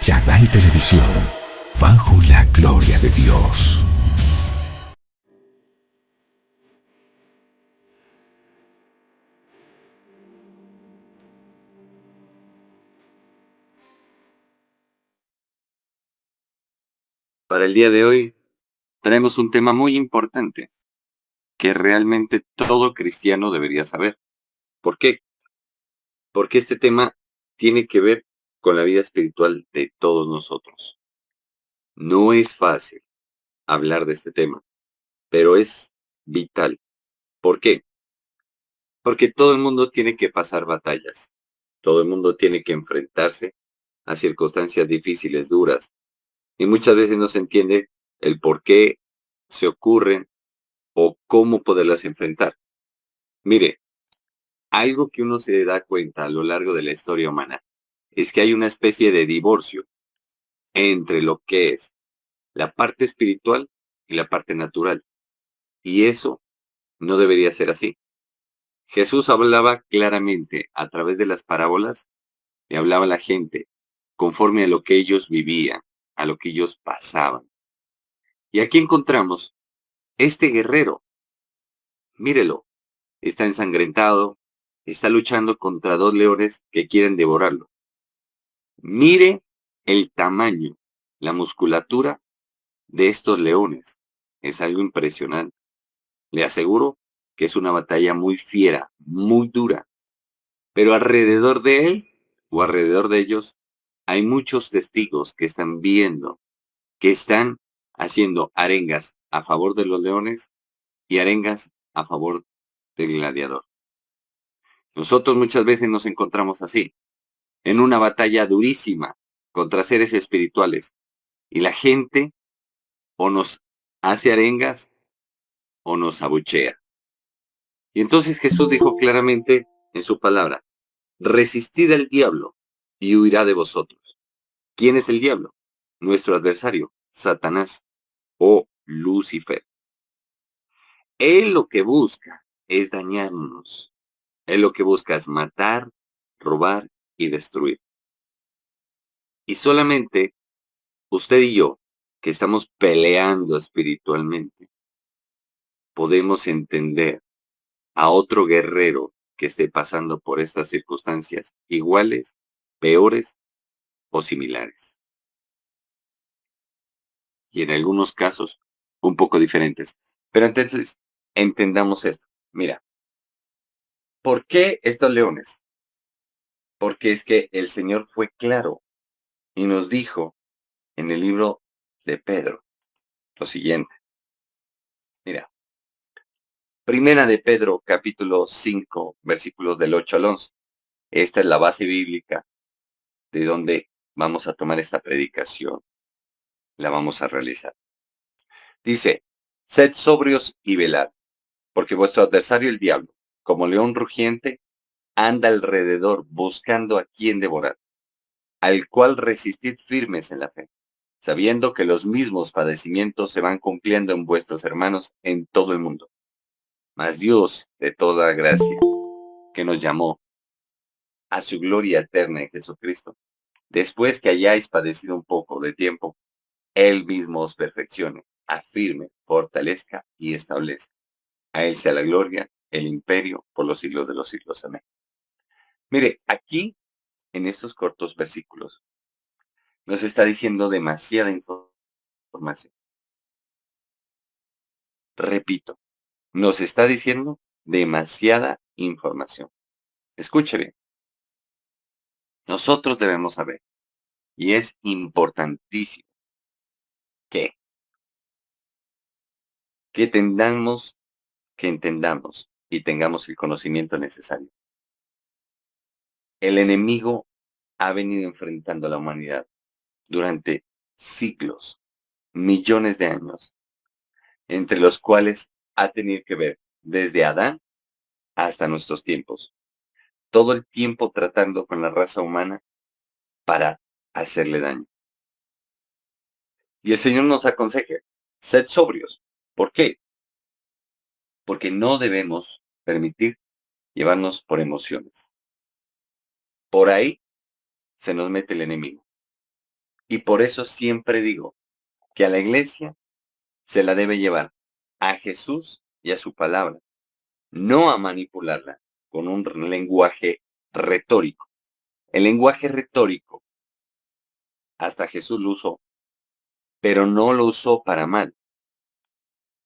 Canal Televisión, bajo la gloria de Dios. Para el día de hoy tenemos un tema muy importante que realmente todo cristiano debería saber. ¿Por qué? Porque este tema tiene que ver con la vida espiritual de todos nosotros. No es fácil hablar de este tema, pero es vital. ¿Por qué? Porque todo el mundo tiene que pasar batallas. Todo el mundo tiene que enfrentarse a circunstancias difíciles, duras, y muchas veces no se entiende el por qué se ocurren o cómo poderlas enfrentar. Mire, algo que uno se da cuenta a lo largo de la historia humana es que hay una especie de divorcio entre lo que es la parte espiritual y la parte natural. Y eso no debería ser así. Jesús hablaba claramente a través de las parábolas y hablaba a la gente conforme a lo que ellos vivían, a lo que ellos pasaban. Y aquí encontramos este guerrero. Mírelo, está ensangrentado, está luchando contra dos leones que quieren devorarlo. Mire el tamaño, la musculatura de estos leones. Es algo impresionante. Le aseguro que es una batalla muy fiera, muy dura. Pero alrededor de él, o alrededor de ellos, hay muchos testigos que están viendo, que están haciendo arengas a favor de los leones y arengas a favor del gladiador. Nosotros muchas veces nos encontramos así, en una batalla durísima contra seres espirituales, y la gente o nos hace arengas o nos abuchea. Y entonces Jesús dijo claramente en su palabra, resistid al diablo y huirá de vosotros. ¿Quién es el diablo? Nuestro adversario, Satanás o Lucifer. Él lo que busca es dañarnos. Él lo que busca es matar, robar y destruir. Y solamente usted y yo, que estamos peleando espiritualmente, podemos entender a otro guerrero que esté pasando por estas circunstancias iguales, peores o similares. Y en algunos casos un poco diferentes. Pero entonces, entendamos esto. Mira, ¿por qué estos leones? Porque es que el Señor fue claro y nos dijo en el libro de Pedro lo siguiente. Mira, Primera de Pedro, capítulo 5, versículos del 8 al 11. Esta es la base bíblica de donde vamos a tomar esta predicación. La vamos a realizar. Dice, sed sobrios y velad, porque vuestro adversario el diablo, como león rugiente, anda alrededor buscando a quien devorar, al cual resistid firmes en la fe, sabiendo que los mismos padecimientos se van cumpliendo en vuestros hermanos en todo el mundo. Mas Dios de toda gracia, que nos llamó a su gloria eterna en Jesucristo, después que hayáis padecido un poco de tiempo, Él mismo os perfeccione, afirme, fortalezca y establezca. A Él sea la gloria, el imperio, por los siglos de los siglos. Amén. Mire, aquí, en estos cortos versículos, nos está diciendo demasiada información. Repito, nos está diciendo demasiada información. Escuche bien, nosotros debemos saber, y es importantísimo, que, que tengamos, que entendamos y tengamos el conocimiento necesario. El enemigo ha venido enfrentando a la humanidad durante siglos, millones de años, entre los cuales ha tenido que ver desde Adán hasta nuestros tiempos. Todo el tiempo tratando con la raza humana para hacerle daño. Y el Señor nos aconseja, sed sobrios. ¿Por qué? Porque no debemos permitir llevarnos por emociones. Por ahí se nos mete el enemigo. Y por eso siempre digo que a la iglesia se la debe llevar a Jesús y a su palabra, no a manipularla con un lenguaje retórico. El lenguaje retórico, hasta Jesús lo usó, pero no lo usó para mal.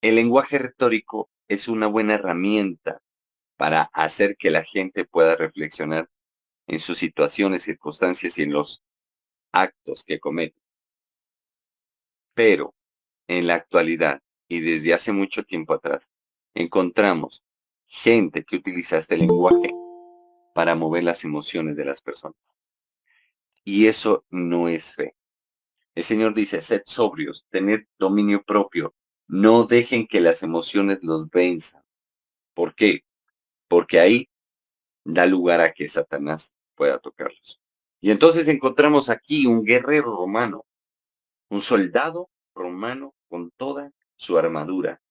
El lenguaje retórico es una buena herramienta para hacer que la gente pueda reflexionar en sus situaciones, circunstancias y en los actos que comete. Pero en la actualidad y desde hace mucho tiempo atrás, encontramos gente que utiliza este lenguaje para mover las emociones de las personas. Y eso no es fe. El Señor dice, sed sobrios, tened dominio propio, no dejen que las emociones los venzan. ¿Por qué? Porque ahí da lugar a que Satanás pueda tocarlos. Y entonces encontramos aquí un guerrero romano, un soldado romano con toda su armadura.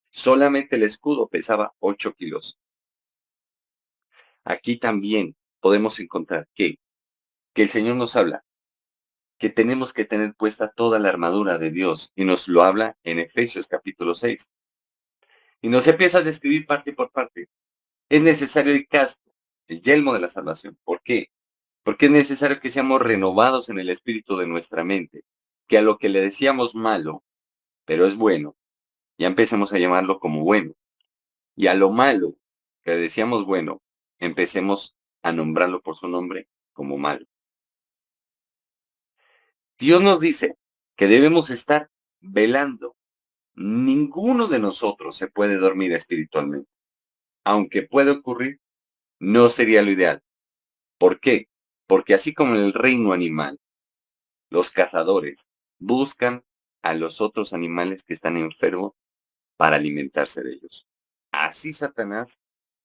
Solamente el escudo pesaba 8 kilos. Aquí también podemos encontrar que el Señor nos habla que tenemos que tener puesta toda la armadura de Dios y nos lo habla en Efesios capítulo 6. Y nos empieza a describir parte por parte. Es necesario el casco, el yelmo de la salvación. ¿Por qué? Porque es necesario que seamos renovados en el espíritu de nuestra mente, que a lo que le decíamos malo, pero es bueno, ya empecemos a llamarlo como bueno. Y a lo malo, que decíamos bueno, empecemos a nombrarlo por su nombre como malo. Dios nos dice que debemos estar velando. Ninguno de nosotros se puede dormir espiritualmente. Aunque puede ocurrir, no sería lo ideal. ¿Por qué? Porque así como en el reino animal, los cazadores buscan a los otros animales que están enfermos para alimentarse de ellos. Así Satanás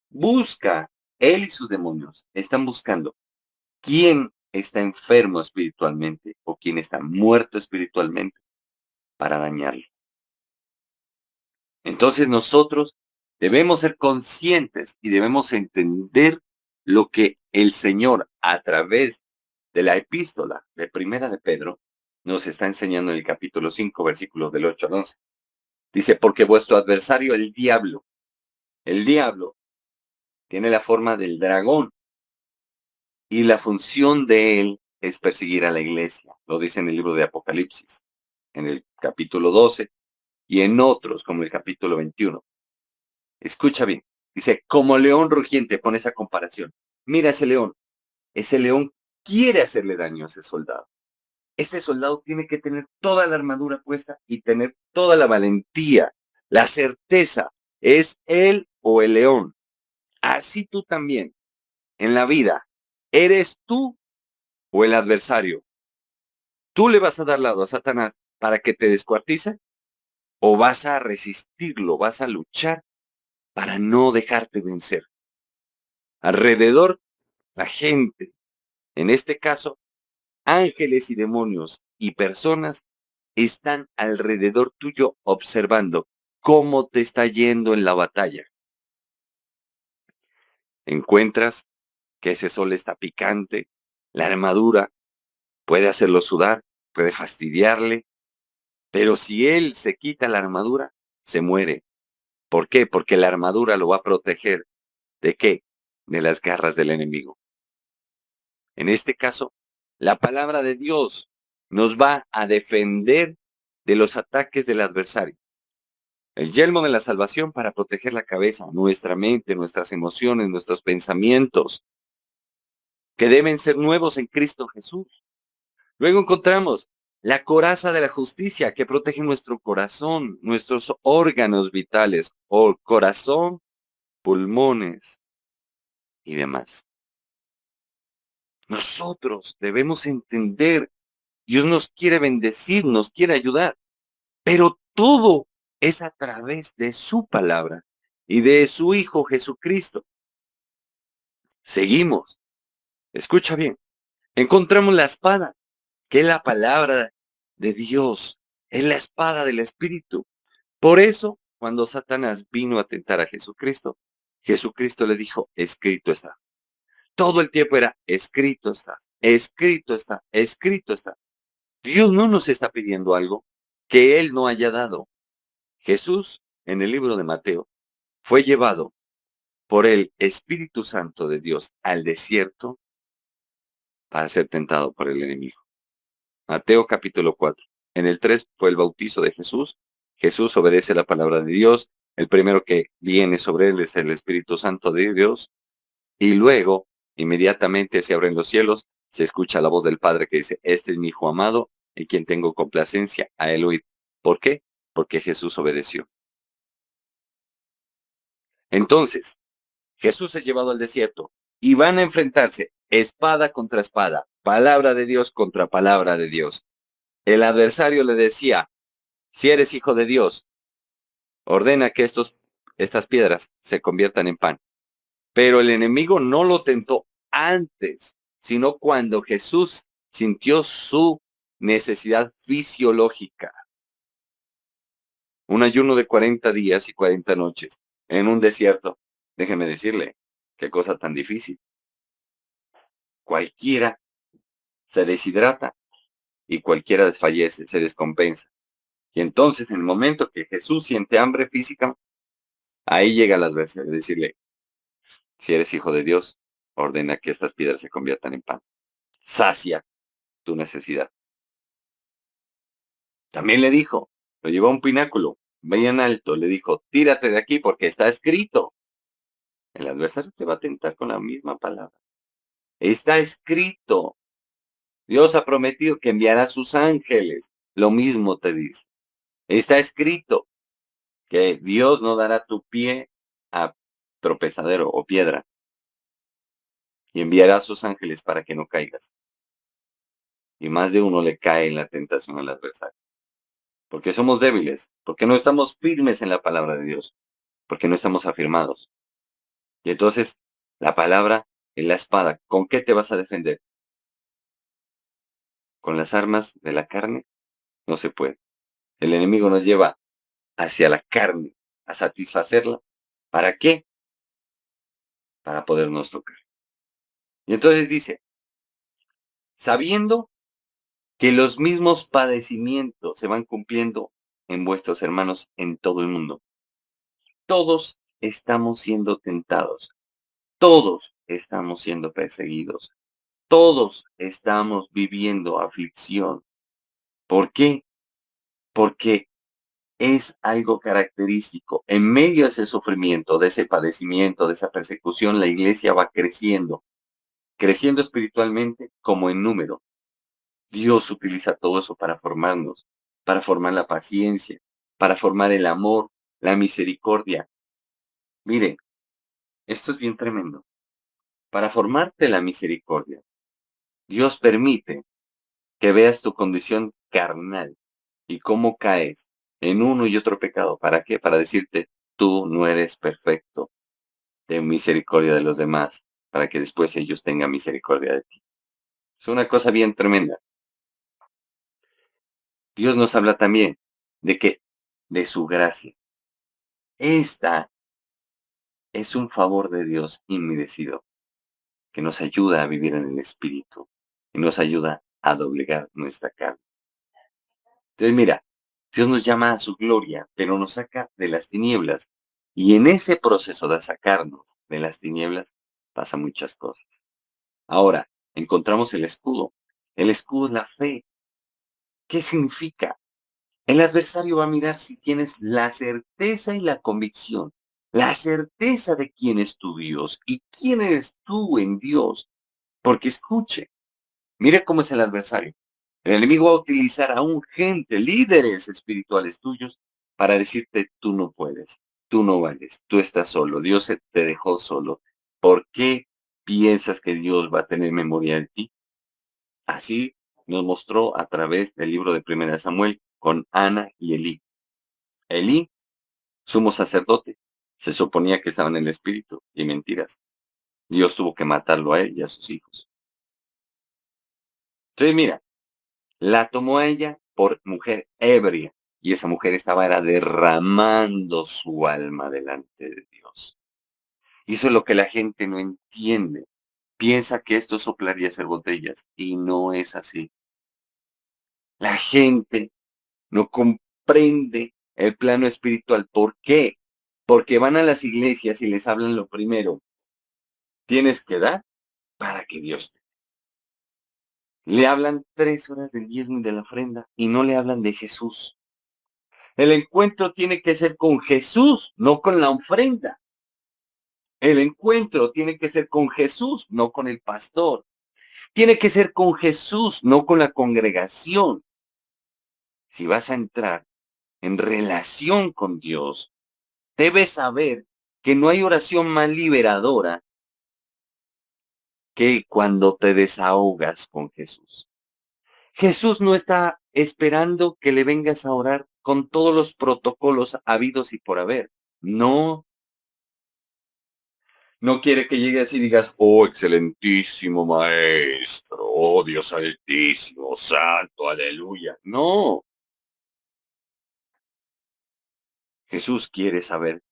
busca, él y sus demonios están buscando quién está enfermo espiritualmente o quién está muerto espiritualmente para dañarlo. Entonces nosotros debemos ser conscientes y debemos entender lo que el Señor a través de la epístola de Primera de Pedro nos está enseñando en el capítulo 5, versículos del 8 al 11. Dice, porque vuestro adversario, el diablo tiene la forma del dragón y la función de él es perseguir a la iglesia. Lo dice en el libro de Apocalipsis, en el capítulo 12 y en otros como el capítulo 21. Escucha bien. Dice, como león rugiente, pone esa comparación. Mira ese león quiere hacerle daño a ese soldado. Ese soldado tiene que tener toda la armadura puesta y tener toda la valentía, la certeza, es él o el león. Así tú también, en la vida, ¿eres tú o el adversario? ¿Tú le vas a dar lado a Satanás para que te descuartice? ¿O vas a resistirlo, vas a luchar para no dejarte vencer? Alrededor, la gente, en este caso, ángeles y demonios y personas, están alrededor tuyo observando cómo te está yendo en la batalla. Encuentras que ese sol está picante, la armadura puede hacerlo sudar, puede fastidiarle, pero si él se quita la armadura, se muere. ¿Por qué? Porque la armadura lo va a proteger. ¿De qué? De las garras del enemigo. En este caso, la palabra de Dios nos va a defender de los ataques del adversario. El yelmo de la salvación para proteger la cabeza, nuestra mente, nuestras emociones, nuestros pensamientos, que deben ser nuevos en Cristo Jesús. Luego encontramos la coraza de la justicia que protege nuestro corazón, nuestros órganos vitales, o corazón, pulmones y demás. Nosotros debemos entender, Dios nos quiere bendecir, nos quiere ayudar, pero todo es a través de su palabra y de su Hijo Jesucristo. Seguimos. Escucha bien. Encontramos la espada, que es la palabra de Dios. Es la espada del Espíritu. Por eso, cuando Satanás vino a tentar a Jesucristo, Jesucristo le dijo, escrito está. Todo el tiempo era, escrito está, escrito está, escrito está. Dios no nos está pidiendo algo que Él no haya dado. Jesús, en el libro de Mateo, fue llevado por el Espíritu Santo de Dios al desierto para ser tentado por el enemigo. Mateo capítulo 4. En el 3 fue el bautizo de Jesús. Jesús obedece la palabra de Dios. El primero que viene sobre él es el Espíritu Santo de Dios. Y luego, inmediatamente se abren los cielos, se escucha la voz del Padre que dice, este es mi Hijo amado, en quien tengo complacencia, a él oíd. ¿Por qué? Porque Jesús obedeció. Entonces, Jesús es llevado al desierto y van a enfrentarse espada contra espada, palabra de Dios contra palabra de Dios. El adversario le decía, si eres hijo de Dios, ordena que estas piedras se conviertan en pan. Pero el enemigo no lo tentó antes, sino cuando Jesús sintió su necesidad fisiológica. Un ayuno de 40 días y 40 noches en un desierto. Déjeme decirle, qué cosa tan difícil. Cualquiera se deshidrata y cualquiera desfallece, se descompensa. Y entonces, en el momento que Jesús siente hambre física, ahí llega el adversario, decirle, si eres hijo de Dios, ordena que estas piedras se conviertan en pan. Sacia tu necesidad. También le dijo, lo llevó a un pináculo, bien alto, le dijo, tírate de aquí porque está escrito. El adversario te va a tentar con la misma palabra. Está escrito. Dios ha prometido que enviará a sus ángeles. Lo mismo te dice. Está escrito que Dios no dará tu pie a tropezadero o piedra. Y enviará a sus ángeles para que no caigas. Y más de uno le cae en la tentación al adversario. Porque somos débiles, porque no estamos firmes en la palabra de Dios, porque no estamos afirmados. Y entonces, la palabra en la espada, ¿con qué te vas a defender? ¿Con las armas de la carne? No se puede. El enemigo nos lleva hacia la carne, a satisfacerla. ¿Para qué? Para podernos tocar. Y entonces dice, sabiendo que los mismos padecimientos se van cumpliendo en vuestros hermanos en todo el mundo. Todos estamos siendo tentados. Todos estamos siendo perseguidos. Todos estamos viviendo aflicción. ¿Por qué? Porque es algo característico. En medio de ese sufrimiento, de ese padecimiento, de esa persecución, la iglesia va creciendo. Creciendo espiritualmente como en número. Dios utiliza todo eso para formarnos, para formar la paciencia, para formar el amor, la misericordia. Mire, esto es bien tremendo. Para formarte la misericordia, Dios permite que veas tu condición carnal y cómo caes en uno y otro pecado. ¿Para qué? Para decirte, tú no eres perfecto. Ten misericordia de los demás, para que después ellos tengan misericordia de ti. Es una cosa bien tremenda. Dios nos habla también de que, de su gracia. Esta es un favor de Dios inmerecido, que nos ayuda a vivir en el Espíritu y nos ayuda a doblegar nuestra carne. Entonces, mira, Dios nos llama a su gloria, pero nos saca de las tinieblas. Y en ese proceso de sacarnos de las tinieblas, pasan muchas cosas. Ahora, encontramos el escudo. El escudo es la fe. ¿Qué significa? El adversario va a mirar si tienes la certeza y la convicción, la certeza de quién es tu Dios y quién eres tú en Dios. Porque escuche, mire cómo es el adversario. El enemigo va a utilizar a un gente, líderes espirituales tuyos, para decirte, tú no puedes, tú no vales, tú estás solo, Dios te dejó solo. ¿Por qué piensas que Dios va a tener memoria de ti? Así nos mostró a través del libro de Primera de Samuel con Ana y Elí. Elí, sumo sacerdote, se suponía que estaba en el espíritu y mentiras. Dios tuvo que matarlo a él y a sus hijos. Entonces mira, la tomó a ella por mujer ebria y esa mujer era derramando su alma delante de Dios. Y eso es lo que la gente no entiende. Piensa que esto es soplar y hacer botellas y no es así. La gente no comprende el plano espiritual. ¿Por qué? Porque van a las iglesias y les hablan lo primero. Tienes que dar para que Dios te. Le hablan 3 horas del diezmo y de la ofrenda y no le hablan de Jesús. El encuentro tiene que ser con Jesús, no con la ofrenda. El encuentro tiene que ser con Jesús, no con el pastor. Tiene que ser con Jesús, no con la congregación. Si vas a entrar en relación con Dios, debes saber que no hay oración más liberadora que cuando te desahogas con Jesús. Jesús no está esperando que le vengas a orar con todos los protocolos habidos y por haber. No, no quiere que llegues y digas, oh, excelentísimo maestro, oh, Dios altísimo, santo, aleluya. No, Jesús quiere saber,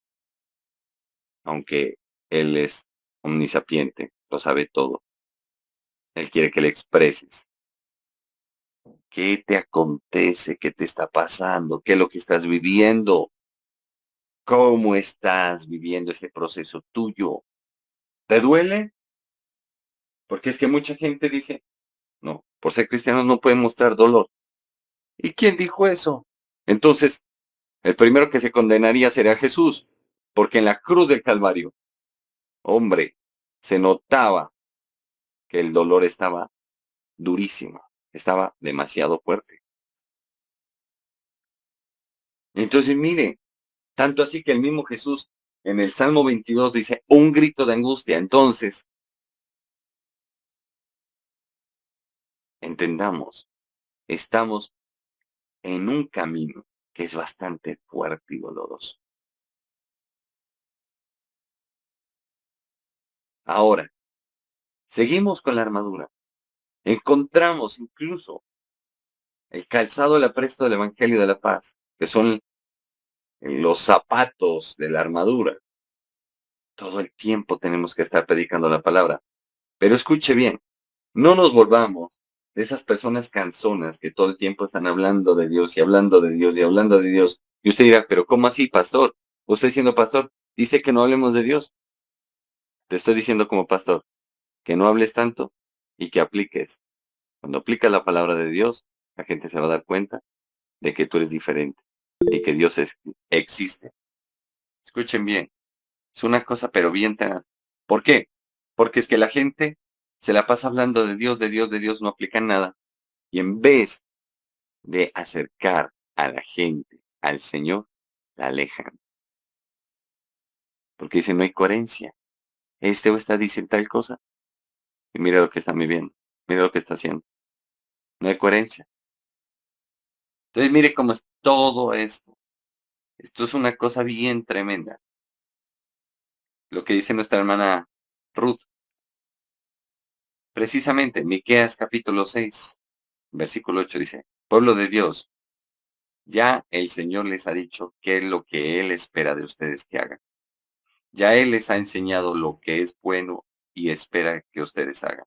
aunque Él es omnisapiente, lo sabe todo. Él quiere que le expreses qué te acontece, qué te está pasando, qué es lo que estás viviendo, cómo estás viviendo ese proceso tuyo. ¿Te duele? Porque es que mucha gente dice, no, por ser cristianos no pueden mostrar dolor. ¿Y quién dijo eso? Entonces, el primero que se condenaría sería Jesús, porque en la cruz del Calvario, hombre, se notaba que el dolor estaba durísimo, estaba demasiado fuerte. Entonces, mire, tanto así que el mismo Jesús en el Salmo 22 dice, un grito de angustia. Entonces, entendamos, estamos en un camino que es bastante fuerte y doloroso. Ahora, seguimos con la armadura. Encontramos incluso el calzado, el apresto del Evangelio de la Paz, que son los zapatos de la armadura. Todo el tiempo tenemos que estar predicando la palabra. Pero escuche bien, no nos volvamos de esas personas canzonas que todo el tiempo están hablando de Dios y hablando de Dios y hablando de Dios. Y usted dirá, pero ¿cómo así, pastor? Usted siendo pastor, dice que no hablemos de Dios. Te estoy diciendo como pastor, que no hables tanto y que apliques. Cuando aplicas la palabra de Dios, la gente se va a dar cuenta de que tú eres diferente y que Dios existe. Escuchen bien, es una cosa pero bien tenaz. ¿Por qué? Porque es que la gente se la pasa hablando de Dios, de Dios, de Dios, no aplican nada. Y en vez de acercar a la gente al Señor, la alejan. Porque dicen, no hay coherencia. Este o esta dicen tal cosa y mira lo que está viviendo, mira lo que está haciendo. No hay coherencia. Entonces mire cómo es todo esto. Esto es una cosa bien tremenda. Lo que dice nuestra hermana Ruth. Precisamente, Miqueas capítulo 6, versículo 8 dice, pueblo de Dios, ya el Señor les ha dicho qué es lo que Él espera de ustedes que hagan. Ya Él les ha enseñado lo que es bueno y espera que ustedes hagan.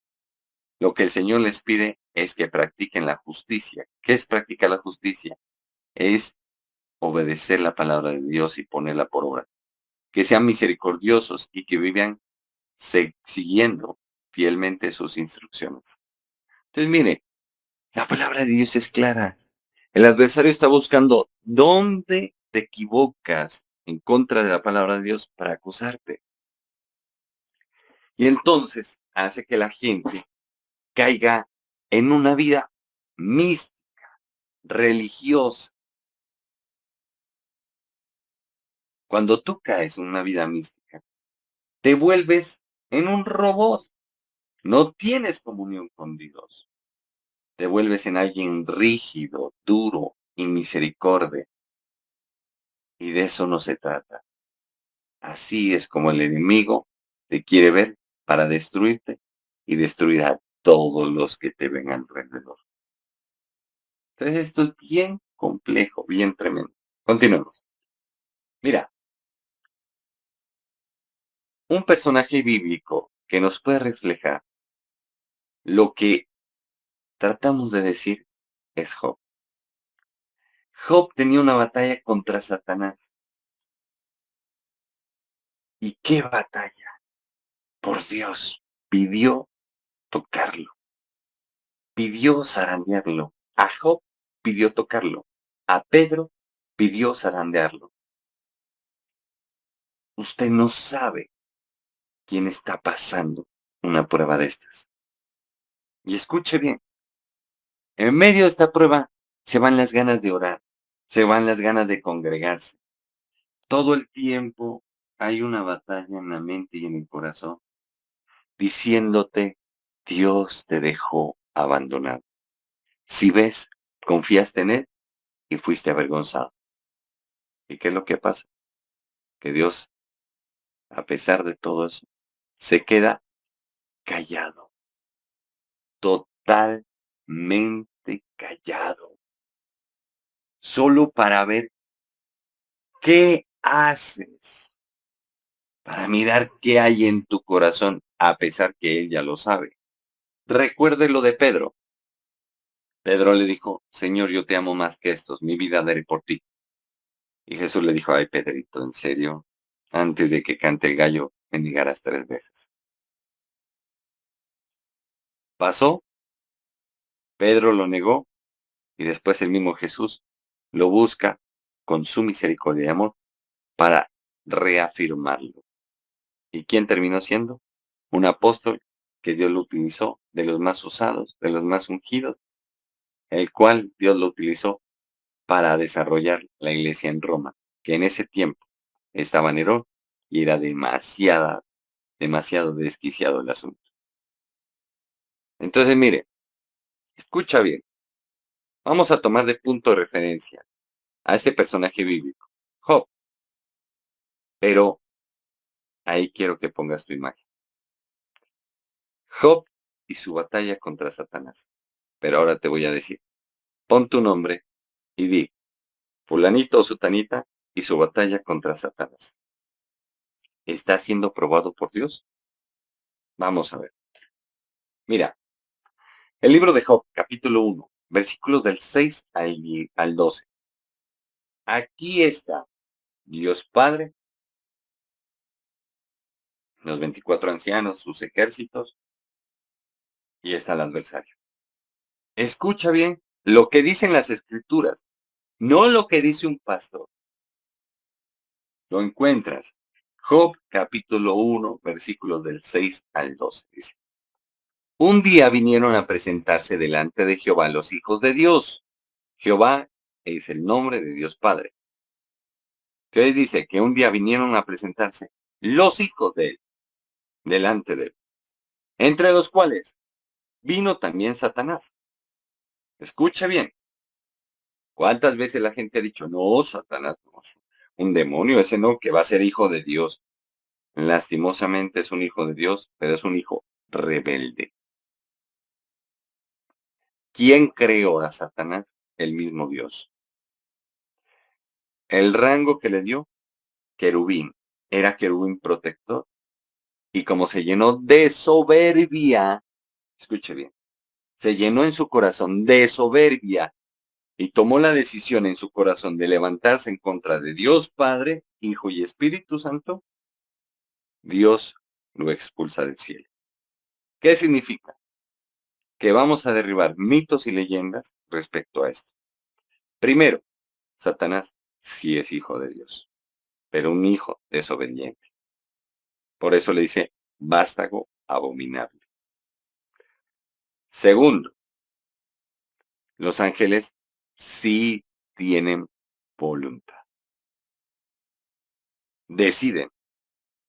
Lo que el Señor les pide es que practiquen la justicia. ¿Qué es practicar la justicia? Es obedecer la palabra de Dios y ponerla por obra. Que sean misericordiosos y que vivan siguiendo fielmente sus instrucciones. Entonces, mire, la palabra de Dios es clara. El adversario está buscando dónde te equivocas en contra de la palabra de Dios para acusarte. Y entonces hace que la gente caiga en una vida mística, religiosa. Cuando tú caes en una vida mística, te vuelves en un robot. No tienes comunión con Dios. Te vuelves en alguien rígido, duro y misericordia. Y de eso no se trata. Así es como el enemigo te quiere ver para destruirte y destruir a todos los que te ven alrededor. Entonces esto es bien complejo, bien tremendo. Continuemos. Mira, un personaje bíblico que nos puede reflejar lo que tratamos de decir es Job. Job tenía una batalla contra Satanás. ¿Y qué batalla? Por Dios, pidió tocarlo, pidió zarandearlo. A Job pidió tocarlo, a Pedro pidió zarandearlo. Usted no sabe quién está pasando una prueba de estas. Y escuche bien, en medio de esta prueba se van las ganas de orar, se van las ganas de congregarse. Todo el tiempo hay una batalla en la mente y en el corazón, diciéndote, Dios te dejó abandonado. Si ves, confiaste en Él y fuiste avergonzado. ¿Y qué es lo que pasa? Que Dios, a pesar de todo eso, se queda callado, totalmente callado, solo para ver qué haces, para mirar qué hay en tu corazón, a pesar que Él ya lo sabe. Recuerde lo de Pedro. Pedro le dijo, Señor, yo te amo más que estos, mi vida daré por ti. Y Jesús le dijo, ay, Pedrito, ¿en serio? Antes de que cante el gallo, me negarás 3 veces. Pasó, Pedro lo negó, y después el mismo Jesús lo busca con su misericordia y amor para reafirmarlo. ¿Y quién terminó siendo? Un apóstol que Dios lo utilizó, de los más usados, de los más ungidos, el cual Dios lo utilizó para desarrollar la iglesia en Roma, que en ese tiempo estaba Nerón y era demasiado desquiciado el asunto. Entonces, mire, escucha bien, vamos a tomar de punto de referencia a este personaje bíblico, Job, pero ahí quiero que pongas tu imagen. Job y su batalla contra Satanás. Pero ahora te voy a decir, pon tu nombre y di, fulanito o sutanita y su batalla contra Satanás. ¿Está siendo probado por Dios? Vamos a ver. Mira, el libro de Job, capítulo 1, versículos del 6 al 12. Aquí está Dios Padre, los 24 ancianos, sus ejércitos, y está el adversario. Escucha bien lo que dicen las escrituras, no lo que dice un pastor. Lo encuentras. Job capítulo 1, versículos del 6 al 12. Dice, un día vinieron a presentarse delante de Jehová los hijos de Dios. Jehová es el nombre de Dios Padre. Entonces dice que un día vinieron a presentarse los hijos de él, delante de él, entre los cuales vino también Satanás. Escucha bien. ¿Cuántas veces la gente ha dicho, no, Satanás no, un demonio, ese no, que va a ser hijo de Dios? Lastimosamente es un hijo de Dios, pero es un hijo rebelde. ¿Quién creó a Satanás? El mismo Dios. El rango que le dio, querubín. Era querubín protector. Y como se llenó de soberbia, escuche bien, se llenó en su corazón de soberbia y tomó la decisión en su corazón de levantarse en contra de Dios Padre, Hijo y Espíritu Santo, Dios lo expulsa del cielo. ¿Qué significa? Que vamos a derribar mitos y leyendas respecto a esto. Primero, Satanás sí es hijo de Dios, pero un hijo desobediente. Por eso le dice vástago abominable. Segundo, los ángeles sí tienen voluntad. Deciden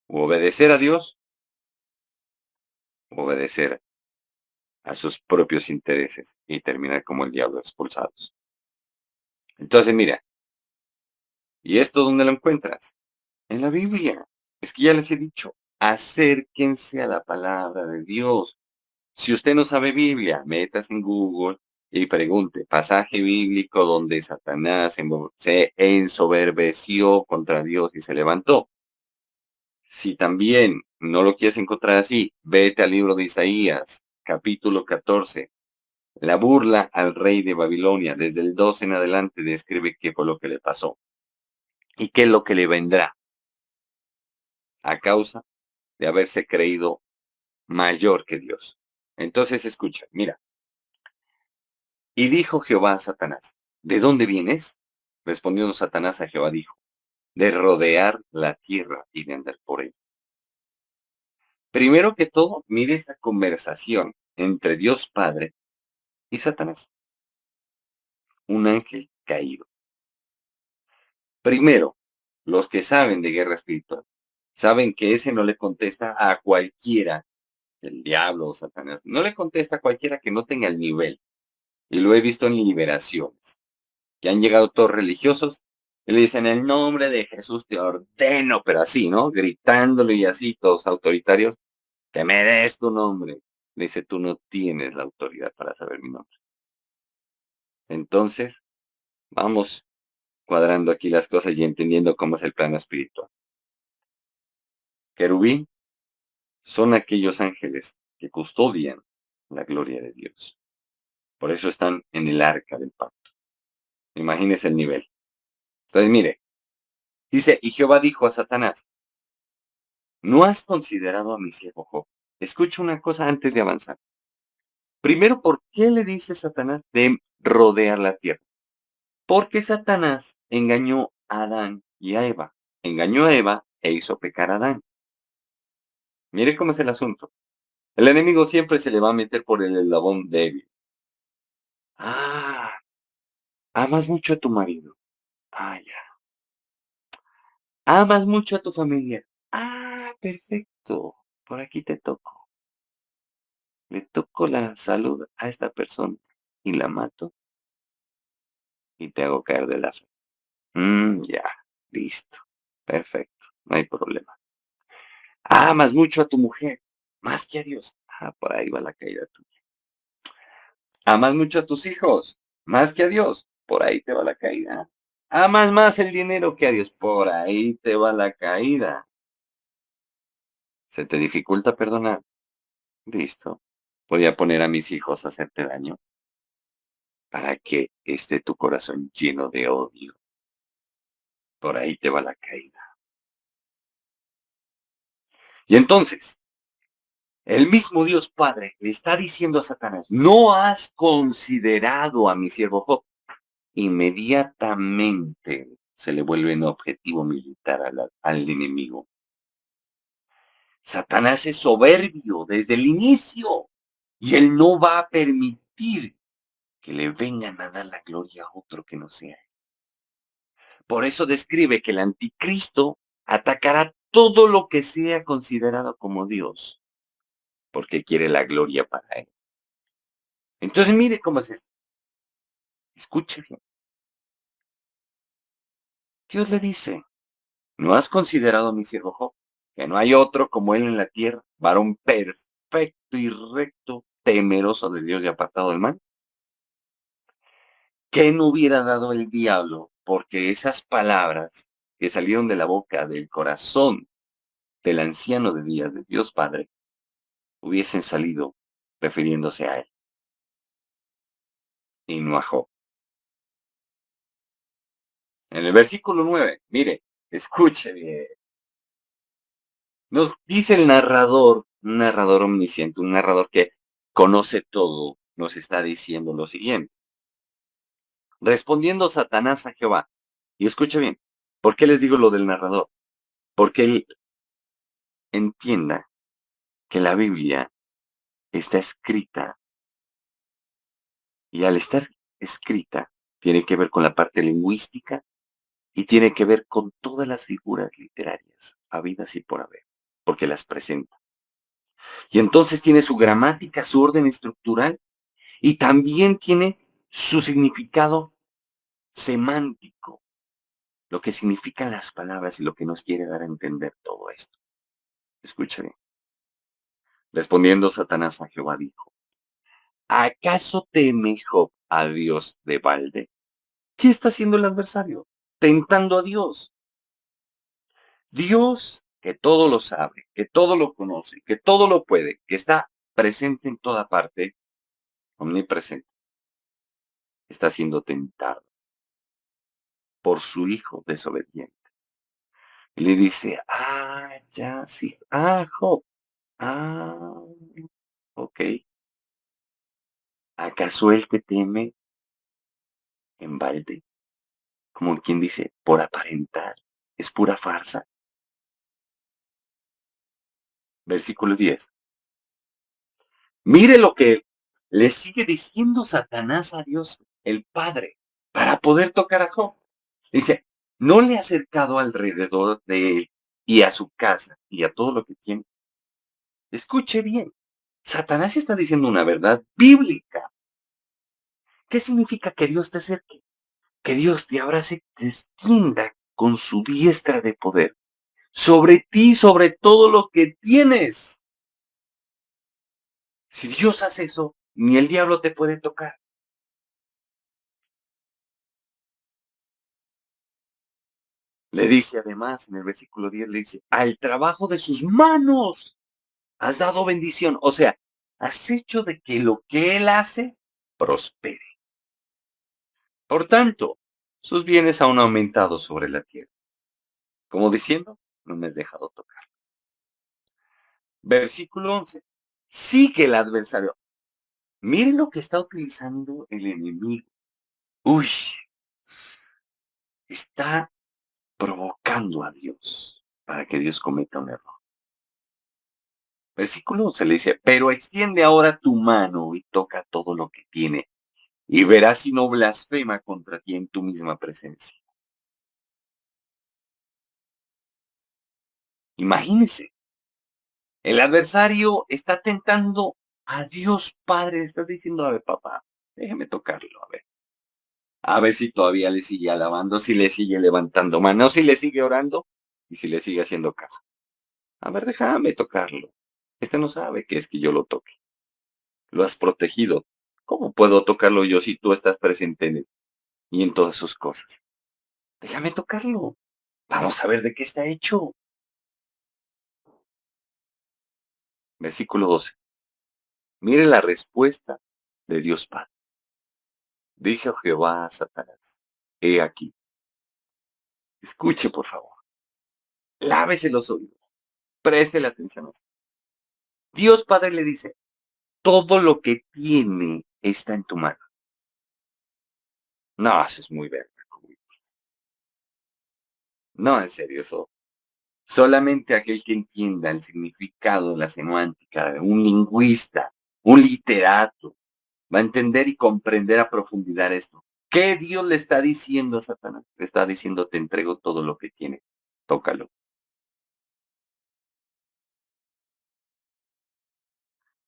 o obedecer a Dios o obedecer a sus propios intereses y terminar como el diablo expulsados. Entonces, mira, ¿y esto dónde lo encuentras? En la Biblia. Es que ya les he dicho, acérquense a la palabra de Dios. Si usted no sabe Biblia, metas en Google y pregunte, pasaje bíblico donde Satanás se ensoberbeció contra Dios y se levantó. Si también no lo quieres encontrar así, vete al libro de Isaías, capítulo 14, La burla al rey de Babilonia, desde el 2 en adelante, describe qué fue lo que le pasó y qué es lo que le vendrá a causa de haberse creído mayor que Dios. Entonces escucha, mira. Y dijo Jehová a Satanás, ¿de dónde vienes? Respondiendo Satanás a Jehová dijo, de rodear la tierra y de andar por ella. Primero que todo, mire esta conversación entre Dios Padre y Satanás, un ángel caído. Primero, los que saben de guerra espiritual, saben que ese no le contesta a cualquiera, el diablo o Satanás, no le contesta a cualquiera que no tenga el nivel. Y lo he visto en liberaciones, que han llegado todos religiosos y le dicen, en el nombre de Jesús te ordeno, pero así, ¿no? Gritándole y así, todos autoritarios, que me des tu nombre. Le dice, tú no tienes la autoridad para saber mi nombre. Entonces, vamos cuadrando aquí las cosas y entendiendo cómo es el plano espiritual. Querubín son aquellos ángeles que custodian la gloria de Dios. Por eso están en el arca del pacto. Imagínese el nivel. Entonces, mire, dice, y Jehová dijo a Satanás, ¿no has considerado a mi siervo Job? Escucha una cosa antes de avanzar. Primero, ¿por qué le dice Satanás de rodear la tierra? Porque Satanás engañó a Adán y a Eva. Engañó a Eva e hizo pecar a Adán. Mire cómo es el asunto. El enemigo siempre se le va a meter por el eslabón débil. Ah, amas mucho a tu marido. Ah, ya. Amas mucho a tu familia. Ah, perfecto. Por aquí te toco. Le toco la salud a esta persona y la mato y te hago caer de la fe. Ya, listo. Perfecto. No hay problema. Amas mucho a tu mujer, más que a Dios. Ah, por ahí va la caída tuya. Amas mucho a tus hijos, más que a Dios. Por ahí te va la caída. Amas más el dinero que a Dios. Por ahí te va la caída. ¿Se te dificulta perdonar? Listo. Voy a poner a mis hijos a hacerte daño para que esté tu corazón lleno de odio. Por ahí te va la caída. Y entonces, el mismo Dios Padre le está diciendo a Satanás, ¿no has considerado a mi siervo Job? Inmediatamente se le vuelve un objetivo militar al enemigo. Satanás es soberbio desde el inicio y él no va a permitir que le vengan a dar la gloria a otro que no sea él. Por eso describe que el anticristo atacará todo lo que sea considerado como Dios, porque quiere la gloria para él. Entonces mire cómo es esto. Escuche bien. Dios le dice, ¿no has considerado a mi siervo Job? Que no hay otro como él en la tierra, varón perfecto y recto, temeroso de Dios y apartado del mal. ¿Qué no hubiera dado el diablo? Porque esas palabras que salieron de la boca, del corazón del anciano de días, de Dios Padre, hubiesen salido refiriéndose a él y no a Job. En el versículo 9, mire, escuche bien. Nos dice el narrador, un narrador omnisciente, un narrador que conoce todo, nos está diciendo lo siguiente. Respondiendo Satanás a Jehová. Y escuche bien, ¿por qué les digo lo del narrador? Porque él entienda que la Biblia está escrita y al estar escrita tiene que ver con la parte lingüística y tiene que ver con todas las figuras literarias, habidas y por haber, porque las presenta. Y entonces tiene su gramática, su orden estructural y también tiene su significado semántico, lo que significan las palabras y lo que nos quiere dar a entender todo esto. Escuche. Respondiendo Satanás a Jehová dijo, ¿acaso teme Job a Dios de balde? ¿Qué está haciendo el adversario? Tentando a Dios. Dios, que todo lo sabe, que todo lo conoce, que todo lo puede, que está presente en toda parte, omnipresente, está siendo tentado por su hijo desobediente. Y le dice, ya, sí, Job, ah, ok. ¿Acaso él te teme en balde? Como quien dice, por aparentar, es pura farsa. Versículo 10. Mire lo que le sigue diciendo Satanás a Dios, el Padre, para poder tocar a Job. Dice, no le ha acercado alrededor de él y a su casa y a todo lo que tiene. Escuche bien, Satanás está diciendo una verdad bíblica. ¿Qué significa que Dios te acerque? Que Dios te abrace, te extienda con su diestra de poder sobre ti, sobre todo lo que tienes. Si Dios hace eso, ni el diablo te puede tocar. Le dice además en el versículo 10, le dice, al trabajo de sus manos has dado bendición. O sea, has hecho de que lo que él hace prospere. Por tanto, sus bienes aún aumentado sobre la tierra. Como diciendo, no me has dejado tocar. Versículo 11. Sigue el adversario. Miren lo que está utilizando el enemigo. Uy, está provocando a Dios para que Dios cometa un error. Versículo 11 le dice, pero extiende ahora tu mano y toca todo lo que tiene, y verás si no blasfema contra ti en tu misma presencia. Imagínese, el adversario está tentando a Dios Padre, está diciendo, a ver, papá, déjeme tocarlo, a ver si todavía le sigue alabando, si le sigue levantando manos, si le sigue orando y si le sigue haciendo caso. A ver, déjame tocarlo. Este no sabe que es que yo lo toque. Lo has protegido. ¿Cómo puedo tocarlo yo si tú estás presente en él y en todas sus cosas? Déjame tocarlo. Vamos a ver de qué está hecho. Versículo 12. Mire la respuesta de Dios Padre. Dijo Jehová a Satanás, he aquí. Escuche, por favor. Lávese los oídos. Preste la atención a esto. Dios Padre le dice, todo lo que tiene está en tu mano. No, eso es muy verga. No, en serio, eso. Solamente aquel que entienda el significado de la semántica, un lingüista, un literato, va a entender y comprender a profundidad esto. ¿Qué Dios le está diciendo a Satanás? Le está diciendo, te entrego todo lo que tiene. Tócalo.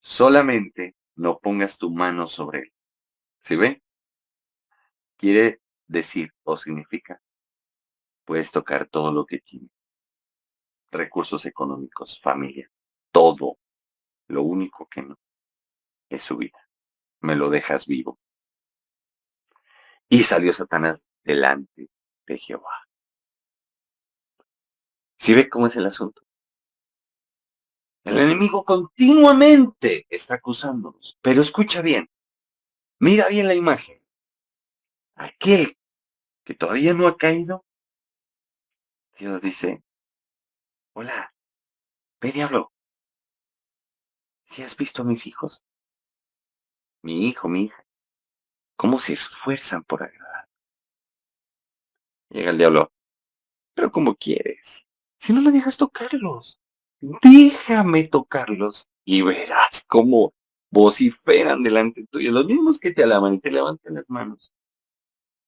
Solamente no pongas tu mano sobre él. ¿Sí ve? Quiere decir o significa, puedes tocar todo lo que tiene. Recursos económicos, familia, todo. Lo único que no es su vida. Me lo dejas vivo. Y salió Satanás delante de Jehová. ¿Sí ve cómo es el asunto? El enemigo continuamente está acusándonos. Pero escucha bien. Mira bien la imagen. Aquel que todavía no ha caído, Dios dice, hola, ve diablo, ¿si has visto a mis hijos? Mi hijo, mi hija, cómo se esfuerzan por agradar. Llega el diablo, pero ¿cómo quieres? Si no me dejas tocarlos, déjame tocarlos y verás cómo vociferan delante tuyo. Los mismos que te alaban y te levantan las manos,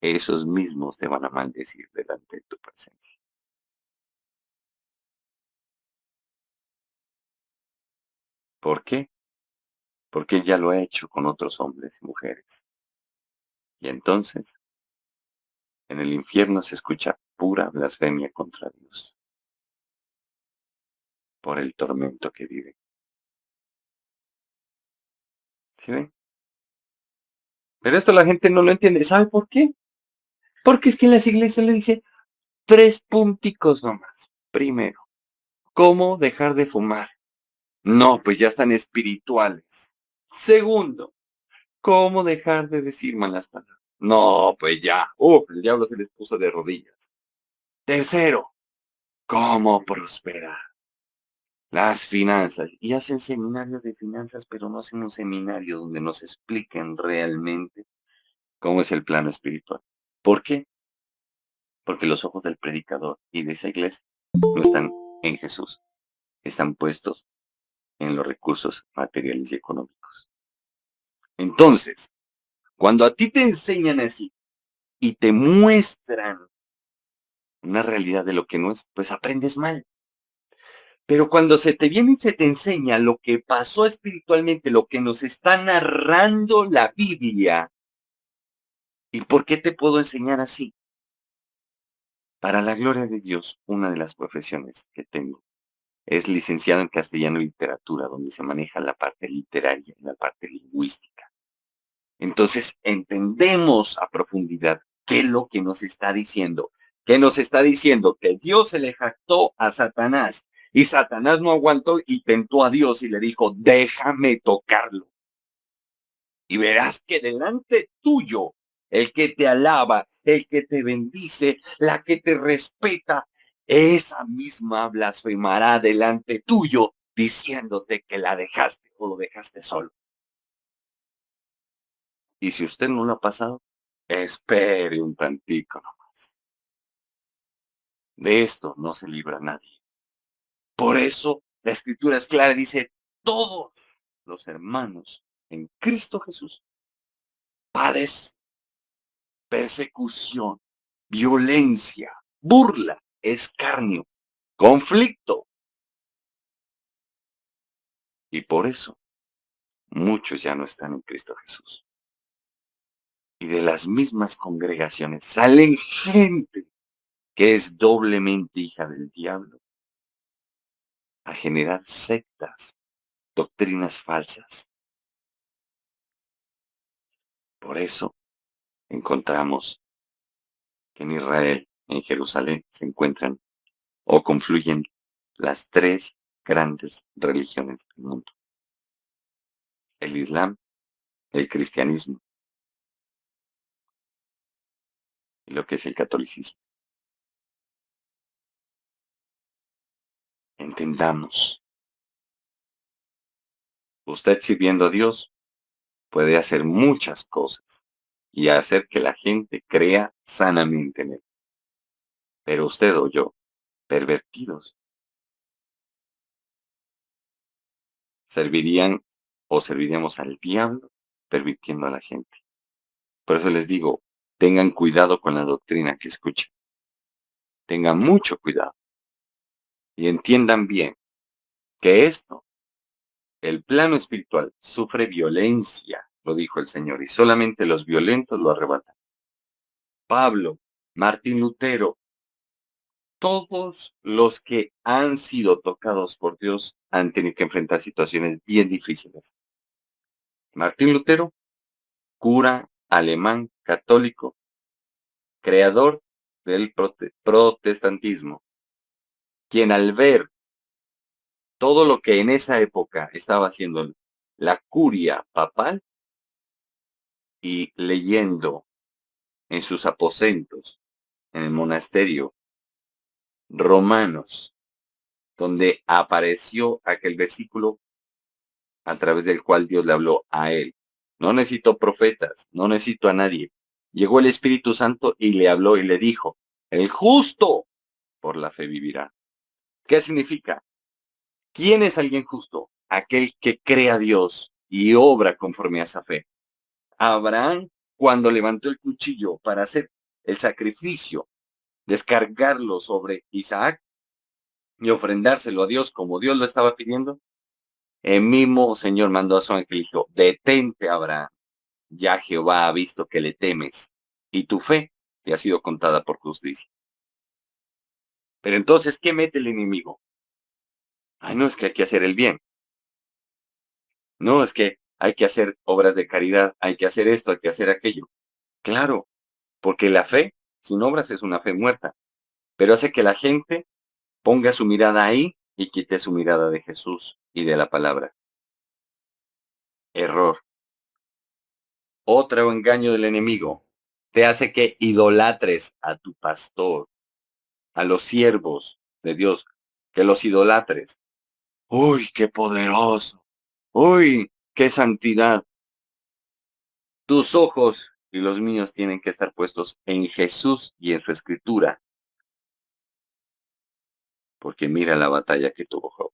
esos mismos te van a maldecir delante de tu presencia. ¿Por qué? Porque él ya lo ha hecho con otros hombres y mujeres. Y entonces, en el infierno se escucha pura blasfemia contra Dios por el tormento que vive. ¿Sí ven? Pero esto la gente no lo entiende. ¿Sabe por qué? Porque es que en las iglesias le dice tres punticos nomás. Primero, ¿cómo dejar de fumar? No, pues ya están espirituales. Segundo, ¿Cómo dejar de decir malas palabras? No, pues ya. El diablo se les puso de rodillas. Tercero, ¿cómo prosperar? Las finanzas. Y hacen seminarios de finanzas, pero no hacen un seminario donde nos expliquen realmente cómo es el plano espiritual. ¿Por qué? Porque los ojos del predicador y de esa iglesia no están en Jesús, están puestos en los recursos materiales y económicos. Entonces, cuando a ti te enseñan así y te muestran una realidad de lo que no es, pues aprendes mal. Pero cuando se te viene y se te enseña lo que pasó espiritualmente, lo que nos está narrando la Biblia, ¿y por qué te puedo enseñar así? Para la gloria de Dios, una de las profesiones que tengo es licenciado en castellano y literatura, donde se maneja la parte literaria y la parte lingüística. Entonces entendemos a profundidad qué es lo que nos está diciendo. ¿Qué nos está diciendo? Que Dios se le jactó a Satanás y Satanás no aguantó y tentó a Dios y le dijo, déjame tocarlo. Y verás que delante tuyo, el que te alaba, el que te bendice, la que te respeta, esa misma blasfemará delante tuyo, diciéndote que la dejaste o lo dejaste solo. Y si usted no lo ha pasado, espere un tantico nomás. De esto no se libra nadie. Por eso la escritura es clara, dice, todos los hermanos en Cristo Jesús padecen persecución, violencia, burla, escarnio, conflicto. Y por eso muchos ya no están en Cristo Jesús. Y de las mismas congregaciones salen gente que es doblemente hija del diablo a generar sectas, doctrinas falsas. Por eso encontramos que en Israel, en Jerusalén, se encuentran o confluyen las tres grandes religiones del mundo: el Islam, el cristianismo y lo que es el catolicismo. Entendamos, usted sirviendo a Dios puede hacer muchas cosas y hacer que la gente crea sanamente en él. Pero usted o yo, pervertidos, servirían o serviríamos al diablo pervirtiendo a la gente. Por eso les digo, tengan cuidado con la doctrina que escuchen. Tengan mucho cuidado y entiendan bien que esto, el plano espiritual, sufre violencia, lo dijo el Señor, y solamente los violentos lo arrebatan. Pablo, Martín Lutero, todos los que han sido tocados por Dios han tenido que enfrentar situaciones bien difíciles. Martín Lutero, cura alemán católico, creador del protestantismo, quien al ver todo lo que en esa época estaba haciendo la curia papal y leyendo en sus aposentos, en el monasterio, Romanos, donde apareció aquel versículo a través del cual Dios le habló a él. No necesito profetas, no necesito a nadie. Llegó el Espíritu Santo y le habló y le dijo, el justo por la fe vivirá. ¿Qué significa? ¿Quién es alguien justo? Aquel que cree a Dios y obra conforme a esa fe. Abraham, cuando levantó el cuchillo para hacer el sacrificio, descargarlo sobre Isaac y ofrendárselo a Dios como Dios lo estaba pidiendo, el mismo Señor mandó a su ángel y dijo, detente, Abraham, ya Jehová ha visto que le temes, y tu fe te ha sido contada por justicia. Pero entonces, ¿qué mete el enemigo? Ay, no, es que hay que hacer el bien. No, es que hay que hacer obras de caridad, hay que hacer esto, hay que hacer aquello. Claro, porque la fe sin obras es una fe muerta, pero hace que la gente ponga su mirada ahí y quite su mirada de Jesús y de la palabra. Error. Otro engaño del enemigo. Te hace que idolatres a tu pastor, a los siervos de Dios, que los idolatres. ¡Uy, qué poderoso! ¡Uy, qué santidad! Tus ojos y los míos tienen que estar puestos en Jesús y en su escritura, porque mira la batalla que tuvo Job.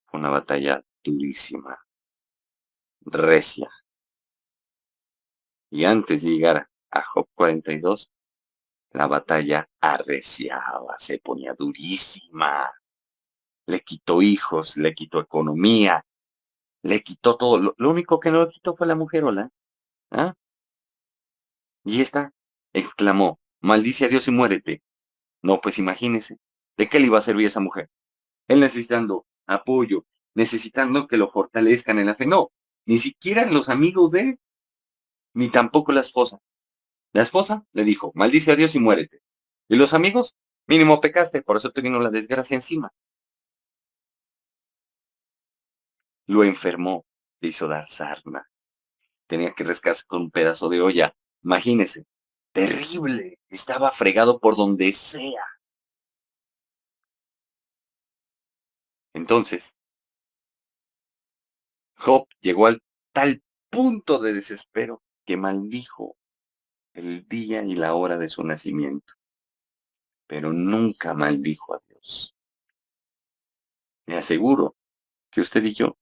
Fue una batalla durísima, recia. Y antes de llegar a Job 42, la batalla arreciaba, se ponía durísima. Le quitó hijos, le quitó economía, le quitó todo. Lo único que no le quitó fue la mujerola. ¿Ah? Y esta exclamó, maldice a Dios y muérete. No, pues imagínese, ¿de qué le iba a servir esa mujer? Él necesitando apoyo, necesitando que lo fortalezcan en la fe. No, ni siquiera los amigos de él, ni tampoco la esposa. La esposa le dijo, maldice a Dios y muérete. Y los amigos, mínimo pecaste, por eso te vino la desgracia encima. Lo enfermó, le hizo dar sarna. Tenía que rascarse con un pedazo de olla. Imagínese, terrible, estaba fregado por donde sea. Entonces, Job llegó al tal punto de desespero que maldijo el día y la hora de su nacimiento, pero nunca maldijo a Dios. Le aseguro que usted y yo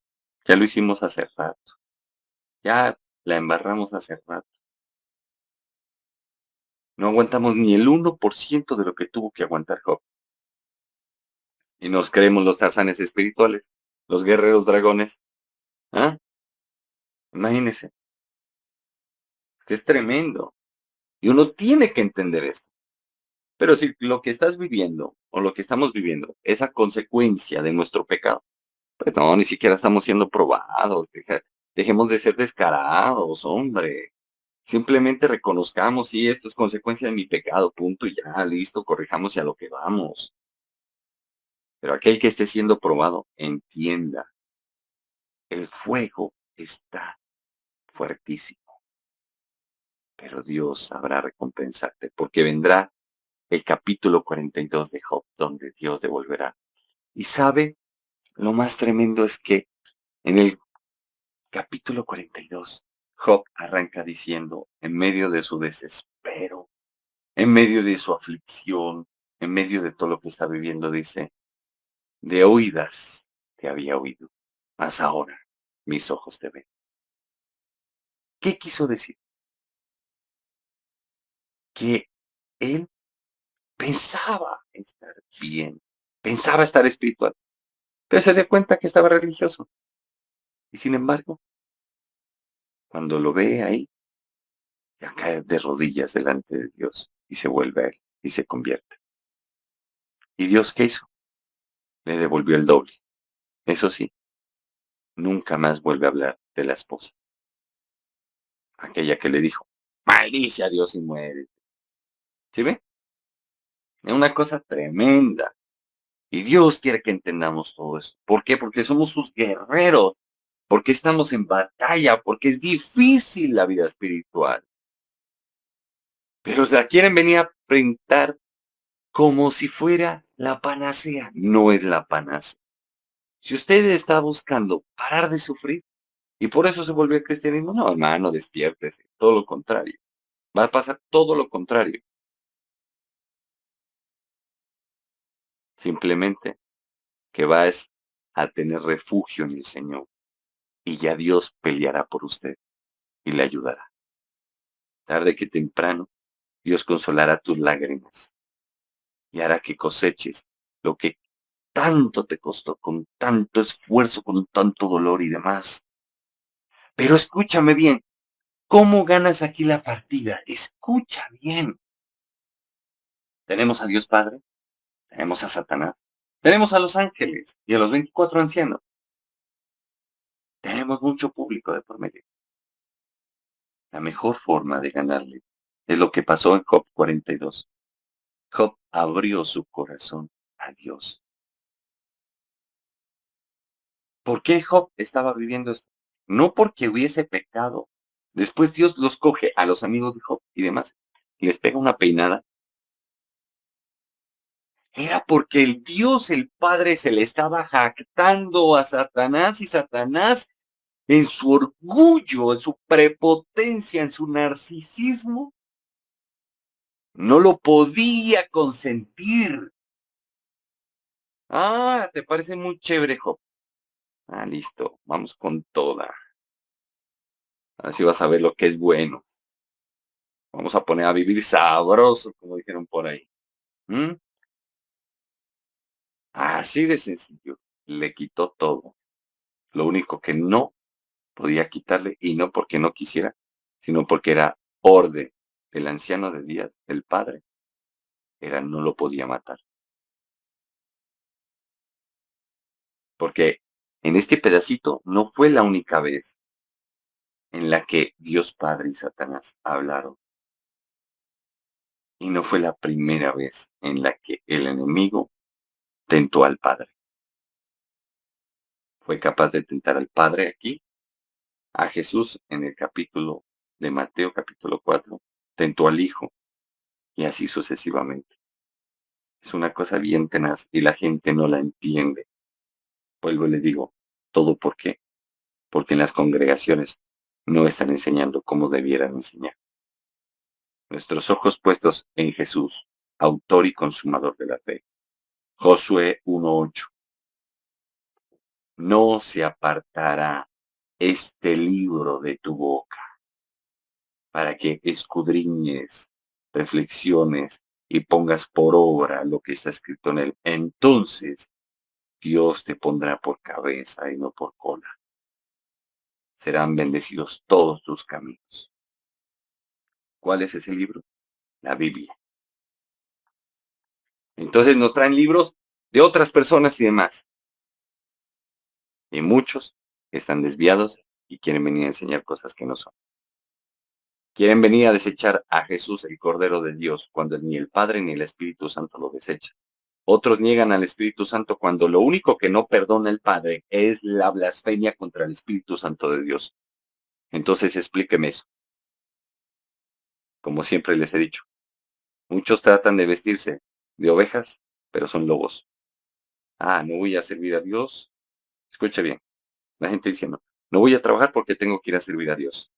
ya lo hicimos hace rato, ya la embarramos hace rato. No aguantamos ni el 1% de lo que tuvo que aguantar Job. Y nos creemos los tarzanes espirituales, los guerreros dragones. ¿Ah? Imagínese, que es tremendo. Y uno tiene que entender esto. Pero si lo que estás viviendo o lo que estamos viviendo es a consecuencia de nuestro pecado, pues no, ni siquiera estamos siendo probados. Dejemos de ser descarados, hombre. Simplemente reconozcamos, sí, esto es consecuencia de mi pecado, punto, y ya, listo, corrijamos y a lo que vamos. Pero aquel que esté siendo probado, entienda, el fuego está fuertísimo, pero Dios sabrá recompensarte, porque vendrá el capítulo 42 de Job, donde Dios devolverá. Y sabe, lo más tremendo es que en el capítulo 42, Job arranca diciendo, en medio de su desespero, en medio de su aflicción, en medio de todo lo que está viviendo, dice, de oídas te había oído, mas ahora mis ojos te ven. ¿Qué quiso decir? Que él pensaba estar bien, pensaba estar espiritual, pero se dio cuenta que estaba religioso. Y sin embargo, cuando lo ve ahí, ya cae de rodillas delante de Dios y se vuelve a él y se convierte. ¿Y Dios qué hizo? Le devolvió el doble. Eso sí, nunca más vuelve a hablar de la esposa, aquella que le dijo, maldice a Dios y muere. ¿Sí ve? Es una cosa tremenda. Y Dios quiere que entendamos todo eso. ¿Por qué? Porque somos sus guerreros, porque estamos en batalla, porque es difícil la vida espiritual. Pero la quieren venir a pintar como si fuera la panacea. No es la panacea. Si usted está buscando parar de sufrir y por eso se volvió al cristianismo, no, hermano, despiértese. Todo lo contrario. Va a pasar todo lo contrario. Simplemente que vas a tener refugio en el Señor y ya Dios peleará por usted y le ayudará. Tarde que temprano, Dios consolará tus lágrimas y hará que coseches lo que tanto te costó, con tanto esfuerzo, con tanto dolor y demás. Pero escúchame bien, ¿cómo ganas aquí la partida? Escucha bien. Tenemos a Dios Padre, tenemos a Satanás, tenemos a los ángeles y a los 24 ancianos. Tenemos mucho público de por medio. La mejor forma de ganarle es lo que pasó en Job 42. Job abrió su corazón a Dios. ¿Por qué Job estaba viviendo esto? No porque hubiese pecado, Después Dios los coge a los amigos de Job y demás, y les pega una peinada. Era porque el Dios, el Padre, se le estaba jactando a Satanás, y Satanás, en su orgullo, en su prepotencia, en su narcisismo, no lo podía consentir. Ah, ¿te parece muy chévere, Job? Ah, listo, vamos con toda. Así vas a ver lo que es bueno. Vamos a poner a vivir sabroso, como dijeron por ahí. ¿Mm? Así de sencillo. Le quitó todo. Lo único que no podía quitarle, y no porque no quisiera, sino porque era orden del anciano de días, del padre, era no lo podía matar. Porque en este pedacito no fue la única vez en la que Dios Padre y Satanás hablaron. Y no fue la primera vez en la que el enemigo tentó al Padre. Fue capaz de tentar al Padre aquí, a Jesús en el capítulo de Mateo, capítulo 4, tentó al Hijo, y así sucesivamente. Es una cosa bien tenaz y la gente no la entiende. Vuelvo y le digo, ¿todo por qué? Porque en las congregaciones no están enseñando como debieran enseñar. Nuestros ojos puestos en Jesús, autor y consumador de la fe. Josué 1:8. No se apartará este libro de tu boca, para que escudriñes, reflexiones y pongas por obra lo que está escrito en él. Entonces Dios te pondrá por cabeza y no por cola. Serán bendecidos todos tus caminos. ¿Cuál es ese libro? La Biblia. Entonces nos traen libros de otras personas y demás. Y muchos están desviados y quieren venir a enseñar cosas que no son. Quieren venir a desechar a Jesús, el Cordero de Dios, cuando ni el Padre ni el Espíritu Santo lo desechan. Otros niegan al Espíritu Santo cuando lo único que no perdona el Padre es la blasfemia contra el Espíritu Santo de Dios. Entonces explíqueme eso. Como siempre les he dicho, muchos tratan de vestirse de ovejas, pero son lobos. Ah, no voy a servir a Dios. Escuche bien, la gente diciendo, no voy a trabajar porque tengo que ir a servir a Dios.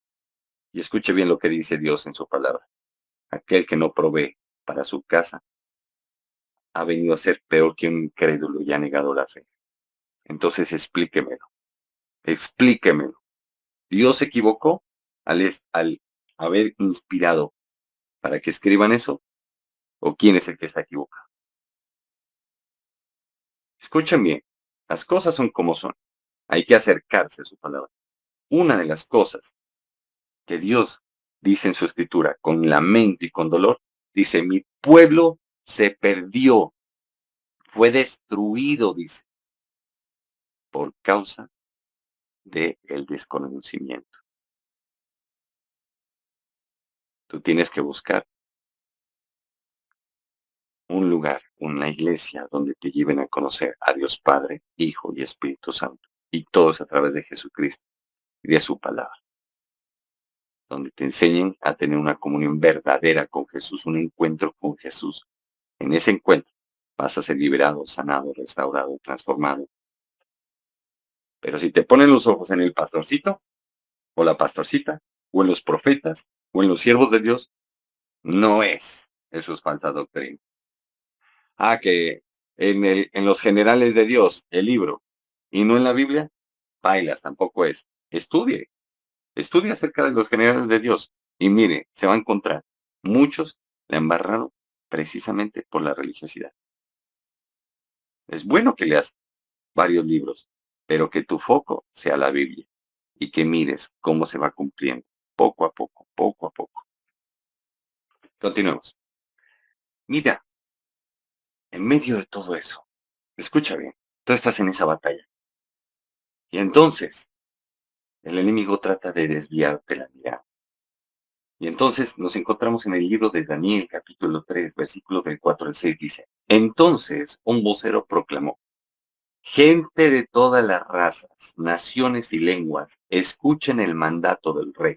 Y escuche bien lo que dice Dios en su palabra. Aquel que no provee para su casa ha venido a ser peor que un incrédulo y ha negado la fe. Entonces explíquemelo, explíquemelo. ¿Dios se equivocó al haber inspirado para que escriban eso? ¿O quién es el que está equivocado? Escuchen bien, las cosas son como son. Hay que acercarse a su palabra. Una de las cosas que Dios dice en su escritura con lamento y con dolor, dice, mi pueblo se perdió, fue destruido, dice, por causa del desconocimiento. Tú tienes que buscar un lugar, una iglesia donde te lleven a conocer a Dios Padre, Hijo y Espíritu Santo. Y todo es a través de Jesucristo y de su palabra. Donde te enseñen a tener una comunión verdadera con Jesús, un encuentro con Jesús. En ese encuentro vas a ser liberado, sanado, restaurado, transformado. Pero si te ponen los ojos en el pastorcito, o la pastorcita, o en los profetas, o en los siervos de Dios, no es. Eso es falsa doctrina. Ah, que en los generales de Dios, el libro, y no en la Biblia, bailas, tampoco es. Estudie acerca de los generales de Dios, y mire, se va a encontrar. Muchos le embarraron precisamente por la religiosidad. Es bueno que leas varios libros, pero que tu foco sea la Biblia, y que mires cómo se va cumpliendo, poco a poco, poco a poco. Continuemos. Mira, en medio de todo eso, escucha bien, tú estás en esa batalla. Y entonces, el enemigo trata de desviarte la mirada. Y entonces nos encontramos en el libro de Daniel, capítulo 3, versículos del 4 al 6, dice, entonces un vocero proclamó, gente de todas las razas, naciones y lenguas, escuchen el mandato del rey.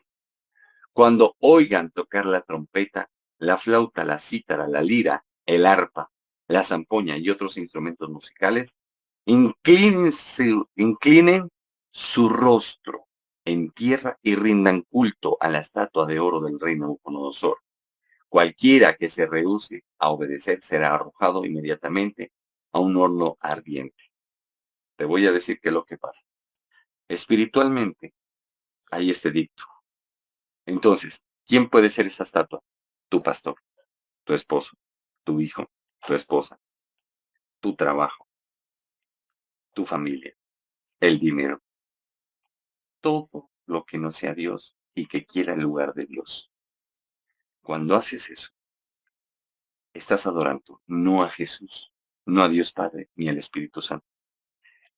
Cuando oigan tocar la trompeta, la flauta, la cítara, la lira, el arpa, la zampoña y otros instrumentos musicales, inclinen su rostro en tierra y rindan culto a la estatua de oro del rey Nabucodonosor. Cualquiera que se rehúse a obedecer será arrojado inmediatamente a un horno ardiente. Te voy a decir qué es lo que pasa. Espiritualmente hay este dicto. Entonces, ¿quién puede ser esa estatua? Tu pastor, tu esposo, tu hijo, tu esposa, tu trabajo, tu familia, el dinero, todo lo que no sea Dios y que quiera el lugar de Dios. Cuando haces eso, estás adorando no a Jesús, no a Dios Padre ni al Espíritu Santo.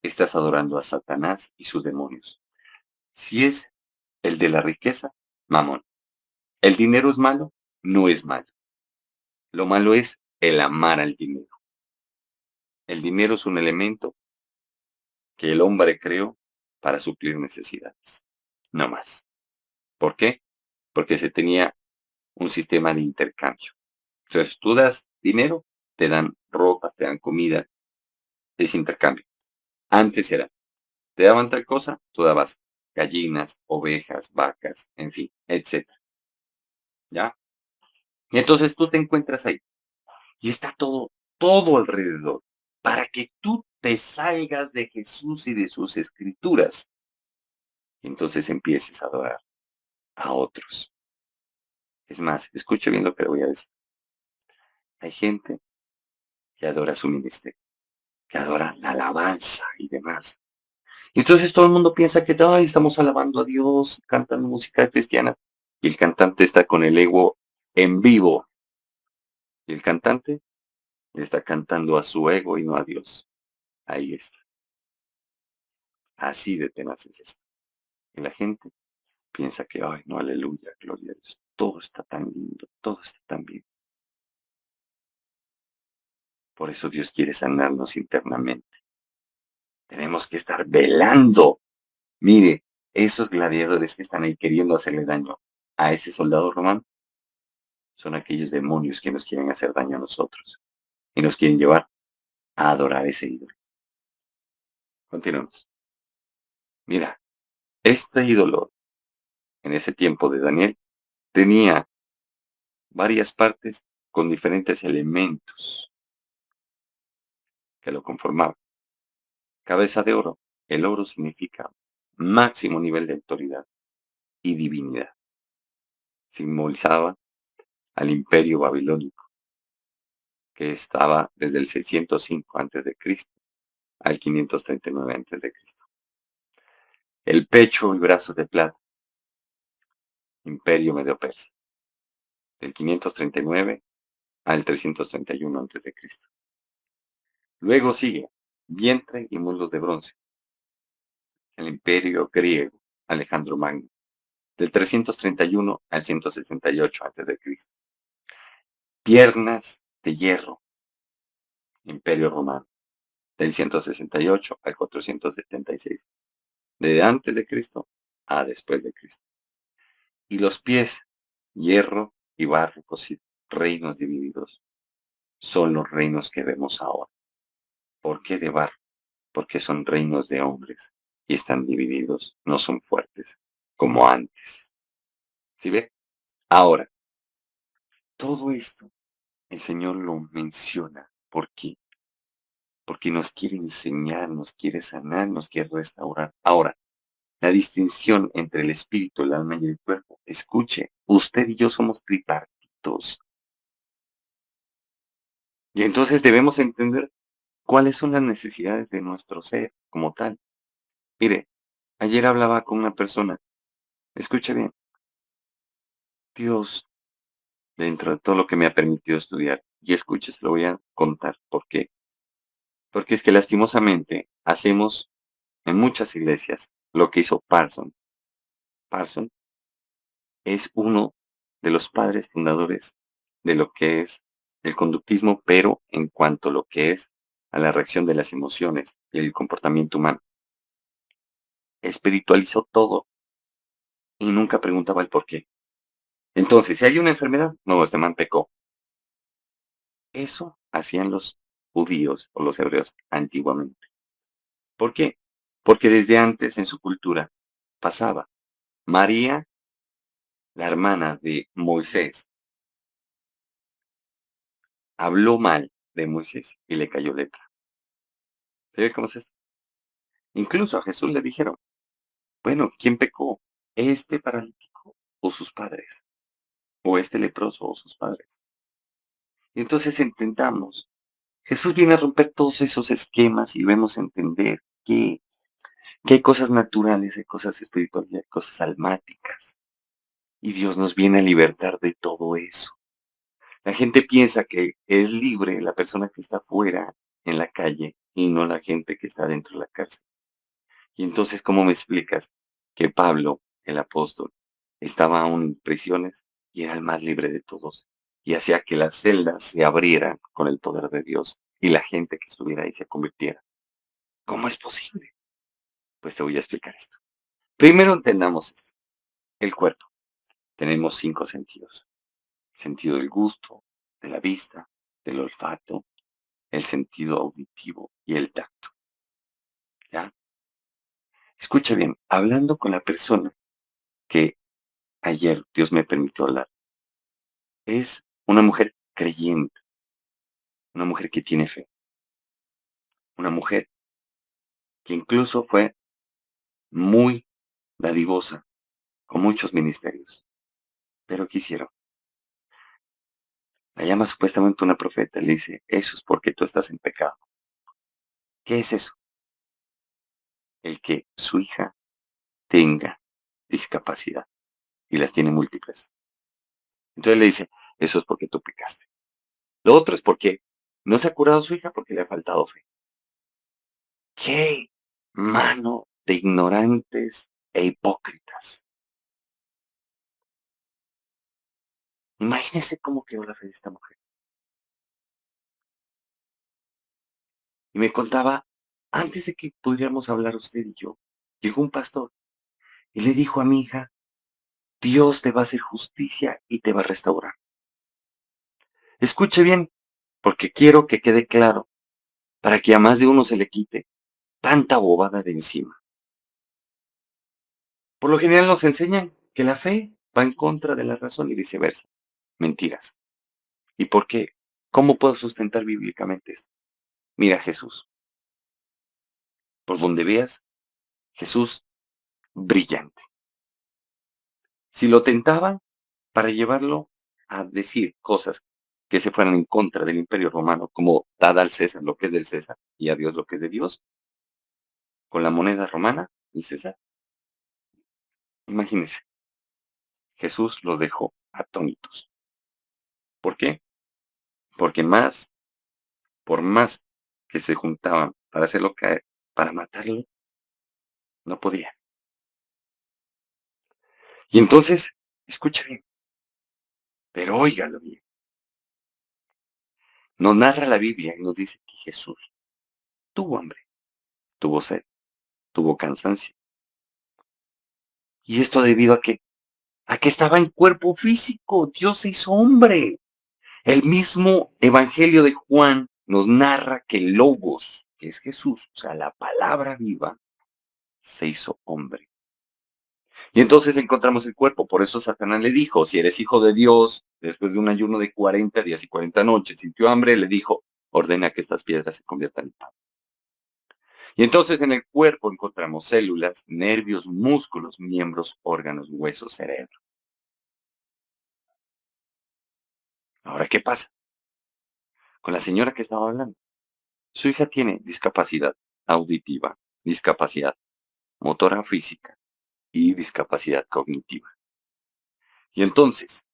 Estás adorando a Satanás y sus demonios. Si es el de la riqueza, mamón. ¿El dinero es malo? No es malo. Lo malo es el amar al dinero. El dinero es un elemento que el hombre creó para suplir necesidades. No más. ¿Por qué? Porque se tenía un sistema de intercambio. Entonces, tú das dinero, te dan ropa, te dan comida, es intercambio. Antes era, te daban tal cosa, tú dabas gallinas, ovejas, vacas, en fin, etcétera. ¿Ya? Y entonces tú te encuentras ahí y está todo alrededor para que tú te salgas de Jesús y de sus escrituras. Y entonces empieces a adorar a otros. Es más, escuche bien lo que le voy a decir. Hay gente que adora su ministerio, que adora la alabanza y demás. Y entonces todo el mundo piensa que ay, estamos alabando a Dios, cantan música cristiana. Y el cantante está con el ego en vivo. Y el cantante le está cantando a su ego y no a Dios. Ahí está. Así de tenaz es esto. Y la gente piensa que, ay, no, aleluya, gloria a Dios. Todo está tan lindo, todo está tan bien. Por eso Dios quiere sanarnos internamente. Tenemos que estar velando. Mire, esos gladiadores que están ahí queriendo hacerle daño a ese soldado romano son aquellos demonios que nos quieren hacer daño a nosotros y nos quieren llevar a adorar ese ídolo. Continuamos. Mira, este ídolo en ese tiempo de Daniel tenía varias partes con diferentes elementos que lo conformaban. Cabeza de oro. El oro significa máximo nivel de autoridad y divinidad. Simbolizaba al imperio babilónico, que estaba desde el 605 a.C. al 539 a.C. El pecho y brazos de plata, imperio medio-persa, del 539 al 331 a.C. Luego sigue vientre y muslos de bronce, el imperio griego, Alejandro Magno, del 331 al 168 a.C. Piernas de hierro, imperio romano, del 168 al 476, de antes de Cristo a después de Cristo. Y los pies, hierro y barro cocido, reinos divididos, son los reinos que vemos ahora. ¿Por qué de barro? Porque son reinos de hombres y están divididos, no son fuertes como antes. ¿Sí ve? Ahora, todo esto el Señor lo menciona. ¿Por qué? Porque nos quiere enseñar, nos quiere sanar, nos quiere restaurar. Ahora, la distinción entre el espíritu, el alma y el cuerpo. Escuche, usted y yo somos tripartitos. Y entonces debemos entender cuáles son las necesidades de nuestro ser como tal. Mire, ayer hablaba con una persona. Escuche bien. Dios, dentro de todo lo que me ha permitido estudiar, y escuche, se lo voy a contar. ¿Por qué? Porque es que lastimosamente hacemos en muchas iglesias lo que hizo Parson. Parson es uno de los padres fundadores de lo que es el conductismo, pero en cuanto a lo que es a la reacción de las emociones y el comportamiento humano. Espiritualizó todo y nunca preguntaba el por qué. Entonces, si hay una enfermedad, no, este man pecó. Eso hacían los judíos o los hebreos antiguamente. ¿Por qué? Porque desde antes en su cultura pasaba. María, la hermana de Moisés, habló mal de Moisés y le cayó lepra. ¿Se ve cómo es esto? Incluso a Jesús le dijeron, bueno, ¿quién pecó? ¿Este paralítico o sus padres? ¿O este leproso o sus padres? Y entonces intentamos. Jesús viene a romper todos esos esquemas y vemos entender que hay cosas naturales, hay cosas espirituales, hay cosas almáticas. Y Dios nos viene a libertar de todo eso. La gente piensa que es libre la persona que está fuera en la calle y no la gente que está dentro de la cárcel. Y entonces, ¿cómo me explicas que Pablo, el apóstol, estaba aún en prisiones y era el más libre de todos? Y hacía que las celdas se abrieran con el poder de Dios y la gente que estuviera ahí se convirtiera. ¿Cómo es posible? Pues te voy a explicar esto. Primero entendamos esto. El cuerpo. Tenemos 5 sentidos. El sentido del gusto, de la vista, del olfato, el sentido auditivo y el tacto. ¿Ya? Escucha bien, hablando con la persona que ayer Dios me permitió hablar, es una mujer creyente, una mujer que tiene fe, una mujer que incluso fue muy dadivosa, con muchos ministerios. Pero ¿qué hicieron? La llama supuestamente una profeta y le dice, eso es porque tú estás en pecado. ¿Qué es eso? El que su hija tenga discapacidad y las tiene múltiples. Entonces le dice, eso es porque tú pecaste. Lo otro es porque no se ha curado su hija porque le ha faltado fe. ¡Qué mano de ignorantes e hipócritas! Imagínese cómo quedó la fe de esta mujer. Y me contaba, antes de que pudiéramos hablar usted y yo, llegó un pastor y le dijo a mi hija, Dios te va a hacer justicia y te va a restaurar. Escuche bien, porque quiero que quede claro, para que a más de uno se le quite tanta bobada de encima. Por lo general nos enseñan que la fe va en contra de la razón y viceversa. Mentiras. ¿Y por qué? ¿Cómo puedo sustentar bíblicamente esto? Mira Jesús. Por donde veas, Jesús brillante. Si lo tentaban para llevarlo a decir cosas que se fueran en contra del Imperio Romano, como dad al César lo que es del César y a Dios lo que es de Dios, con la moneda romana, el César, imagínense, Jesús los dejó atónitos. ¿Por qué? Porque por más que se juntaban para hacerlo caer, para matarlo, no podían. Y entonces, escucha bien, pero óigalo bien. Nos narra la Biblia y nos dice que Jesús tuvo hambre, tuvo sed, tuvo cansancio. Y esto debido a que estaba en cuerpo físico. Dios se hizo hombre. El mismo Evangelio de Juan nos narra que el Logos, que es Jesús, o sea, la palabra viva, se hizo hombre. Y entonces encontramos el cuerpo. Por eso Satanás le dijo, si eres hijo de Dios, después de un ayuno de 40 días y 40 noches, sintió hambre, le dijo, ordena que estas piedras se conviertan en pan. Y entonces en el cuerpo encontramos células, nervios, músculos, miembros, órganos, huesos, cerebro. Ahora, ¿qué pasa? Con la señora que estaba hablando. Su hija tiene discapacidad auditiva, discapacidad motora física y discapacidad cognitiva. Y entonces,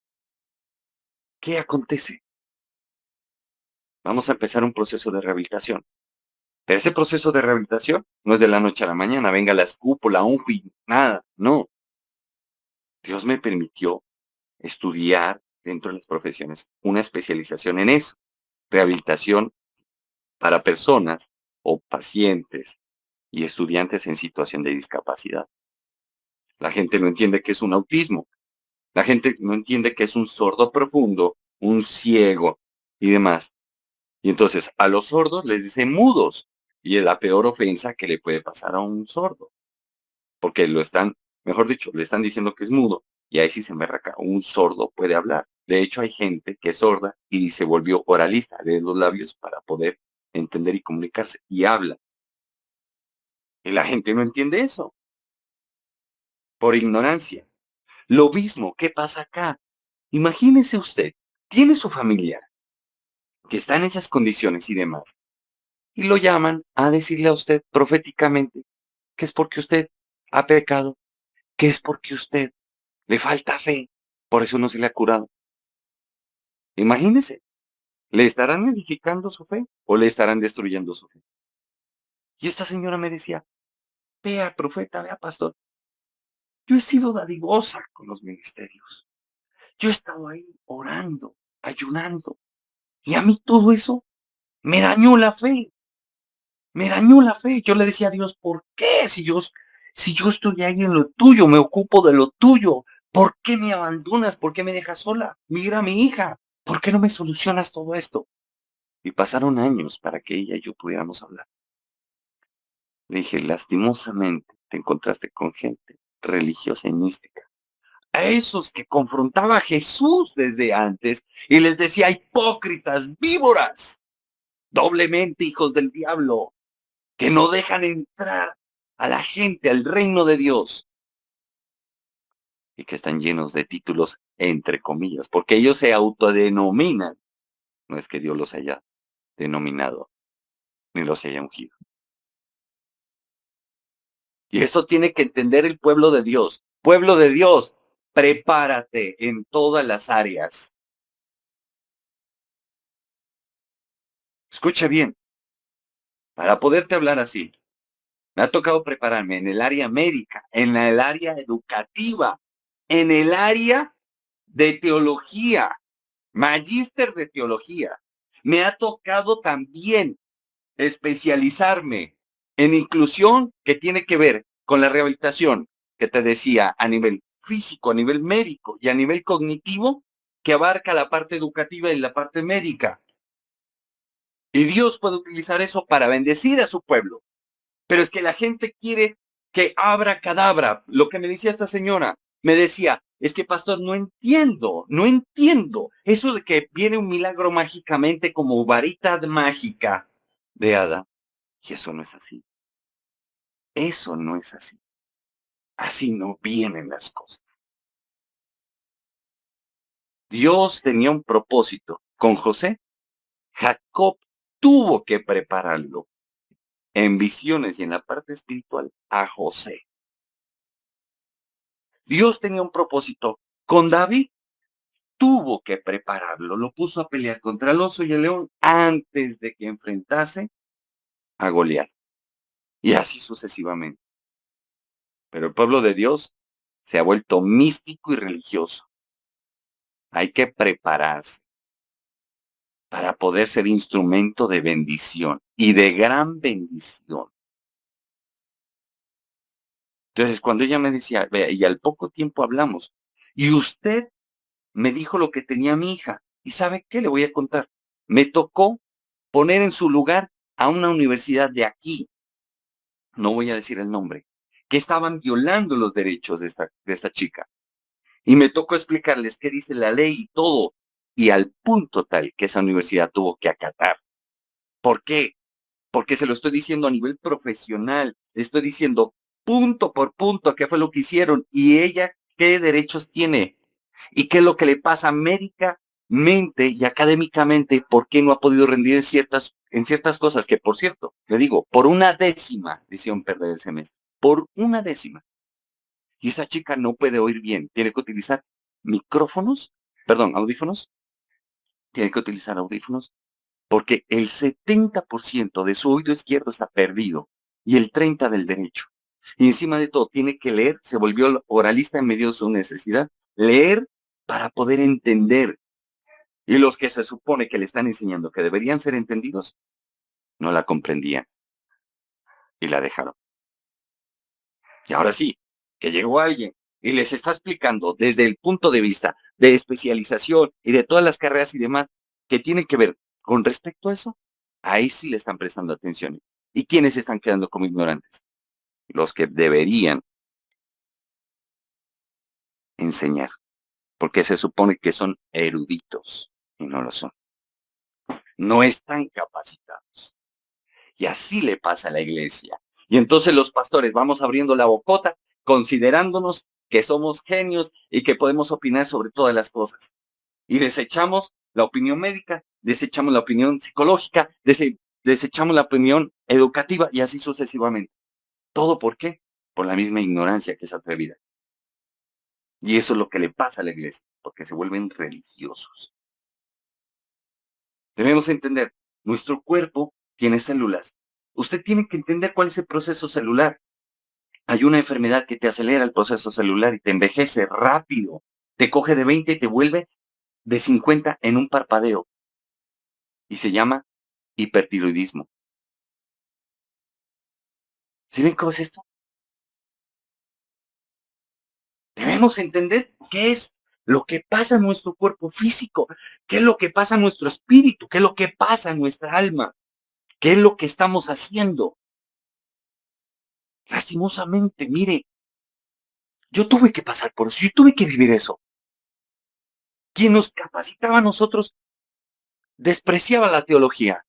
¿qué acontece? Vamos a empezar un proceso de rehabilitación. Pero ese proceso de rehabilitación no es de la noche a la mañana, venga la escupo, la unjo y nada, no. Dios me permitió estudiar dentro de las profesiones una especialización en eso, rehabilitación para personas o pacientes y estudiantes en situación de discapacidad. La gente no entiende que es un autismo. La gente no entiende que es un sordo profundo, un ciego y demás. Y entonces a los sordos les dicen mudos. Y es la peor ofensa que le puede pasar a un sordo. Porque lo están, mejor dicho, le están diciendo que es mudo. Y ahí sí se me raca. Un sordo puede hablar. De hecho, hay gente que es sorda y se volvió oralista, lee los labios para poder entender y comunicarse. Y habla. Y la gente no entiende eso. Por ignorancia. Lo mismo, ¿qué pasa acá? Imagínese usted, tiene su familiar que está en esas condiciones y demás, y lo llaman a decirle a usted proféticamente que es porque usted ha pecado, que es porque usted le falta fe, por eso no se le ha curado. Imagínese, ¿le estarán edificando su fe o le estarán destruyendo su fe? Y esta señora me decía, vea profeta, vea pastor, yo he sido dadivosa con los ministerios. Yo he estado ahí orando, ayunando, y a mí todo eso me dañó la fe. Me dañó la fe. Yo le decía a Dios, ¿por qué? Si yo estoy ahí en lo tuyo, me ocupo de lo tuyo, ¿por qué me abandonas? ¿Por qué me dejas sola? Mira a mi hija, ¿por qué no me solucionas todo esto? Y pasaron años para que ella y yo pudiéramos hablar. Le dije, lastimosamente te encontraste con gente religiosa y mística. A esos que confrontaba a Jesús desde antes y les decía, hipócritas, víboras, doblemente hijos del diablo, que no dejan entrar a la gente al reino de Dios y que están llenos de títulos entre comillas, porque ellos se autodenominan. No es que Dios los haya denominado ni los haya ungido. Y esto tiene que entender el pueblo de Dios. Pueblo de Dios, prepárate en todas las áreas. Escucha bien, para poderte hablar así, me ha tocado prepararme en el área médica, en el área educativa, en el área de teología, magíster de teología. Me ha tocado también especializarme en inclusión que tiene que ver con la rehabilitación que te decía a nivel físico, a nivel médico y a nivel cognitivo, que abarca la parte educativa y la parte médica. Y Dios puede utilizar eso para bendecir a su pueblo. Pero es que la gente quiere que abra cadabra. Lo que me decía esta señora, me decía, es que pastor, no entiendo. Eso de que viene un milagro mágicamente como varita mágica de hada. Y eso no es así. Eso no es así. Así no vienen las cosas. Dios tenía un propósito con José. Jacob tuvo que prepararlo en visiones y en la parte espiritual a José. Dios tenía un propósito con David. Tuvo que prepararlo, lo puso a pelear contra el oso y el león antes de que enfrentase a Goliat. Y así sucesivamente. Pero el pueblo de Dios se ha vuelto místico y religioso. Hay que prepararse para poder ser instrumento de bendición y de gran bendición. Entonces, cuando ella me decía, vea, y al poco tiempo hablamos, y usted me dijo lo que tenía mi hija, y ¿sabe qué? Le voy a contar. Me tocó poner en su lugar a una universidad de aquí, no voy a decir el nombre, que estaban violando los derechos de esta chica. Y me tocó explicarles qué dice la ley y todo, y al punto tal que esa universidad tuvo que acatar. ¿Por qué? Porque se lo estoy diciendo a nivel profesional, le estoy diciendo punto por punto qué fue lo que hicieron y ella qué derechos tiene y qué es lo que le pasa médicamente y académicamente, por qué no ha podido rendir en ciertas cosas que, por cierto, le digo, por una décima le hicieron perder el semestre, por una décima. Y esa chica no puede oír bien, tiene que utilizar audífonos, tiene que utilizar audífonos porque el 70% de su oído izquierdo está perdido y el 30% del derecho. Y encima de todo, tiene que leer, se volvió oralista en medio de su necesidad, leer para poder entender. Y los que se supone que le están enseñando que deberían ser entendidos, no la comprendían y la dejaron. Y ahora sí, que llegó alguien y les está explicando desde el punto de vista de especialización y de todas las carreras y demás que tienen que ver con respecto a eso, ahí sí le están prestando atención. ¿Y quiénes están quedando como ignorantes? Los que deberían enseñar, porque se supone que son eruditos y no lo son. No están capacitados. Y así le pasa a la iglesia. Y entonces los pastores vamos abriendo la bocota, considerándonos que somos genios y que podemos opinar sobre todas las cosas. Y desechamos la opinión médica, desechamos la opinión psicológica, desechamos la opinión educativa y así sucesivamente. ¿Todo por qué? Por la misma ignorancia que es atrevida. Y eso es lo que le pasa a la iglesia, porque se vuelven religiosos. Debemos entender, nuestro cuerpo tiene células. Usted tiene que entender cuál es el proceso celular. Hay una enfermedad que te acelera el proceso celular y te envejece rápido. Te coge de 20 y te vuelve de 50 en un parpadeo. Y se llama hipertiroidismo. ¿Sí ven cómo es esto? Debemos entender qué es lo que pasa en nuestro cuerpo físico, qué es lo que pasa en nuestro espíritu, qué es lo que pasa en nuestra alma, qué es lo que estamos haciendo. Lastimosamente, mire, yo tuve que pasar por eso, yo tuve que vivir eso. Quien nos capacitaba a nosotros despreciaba la teología.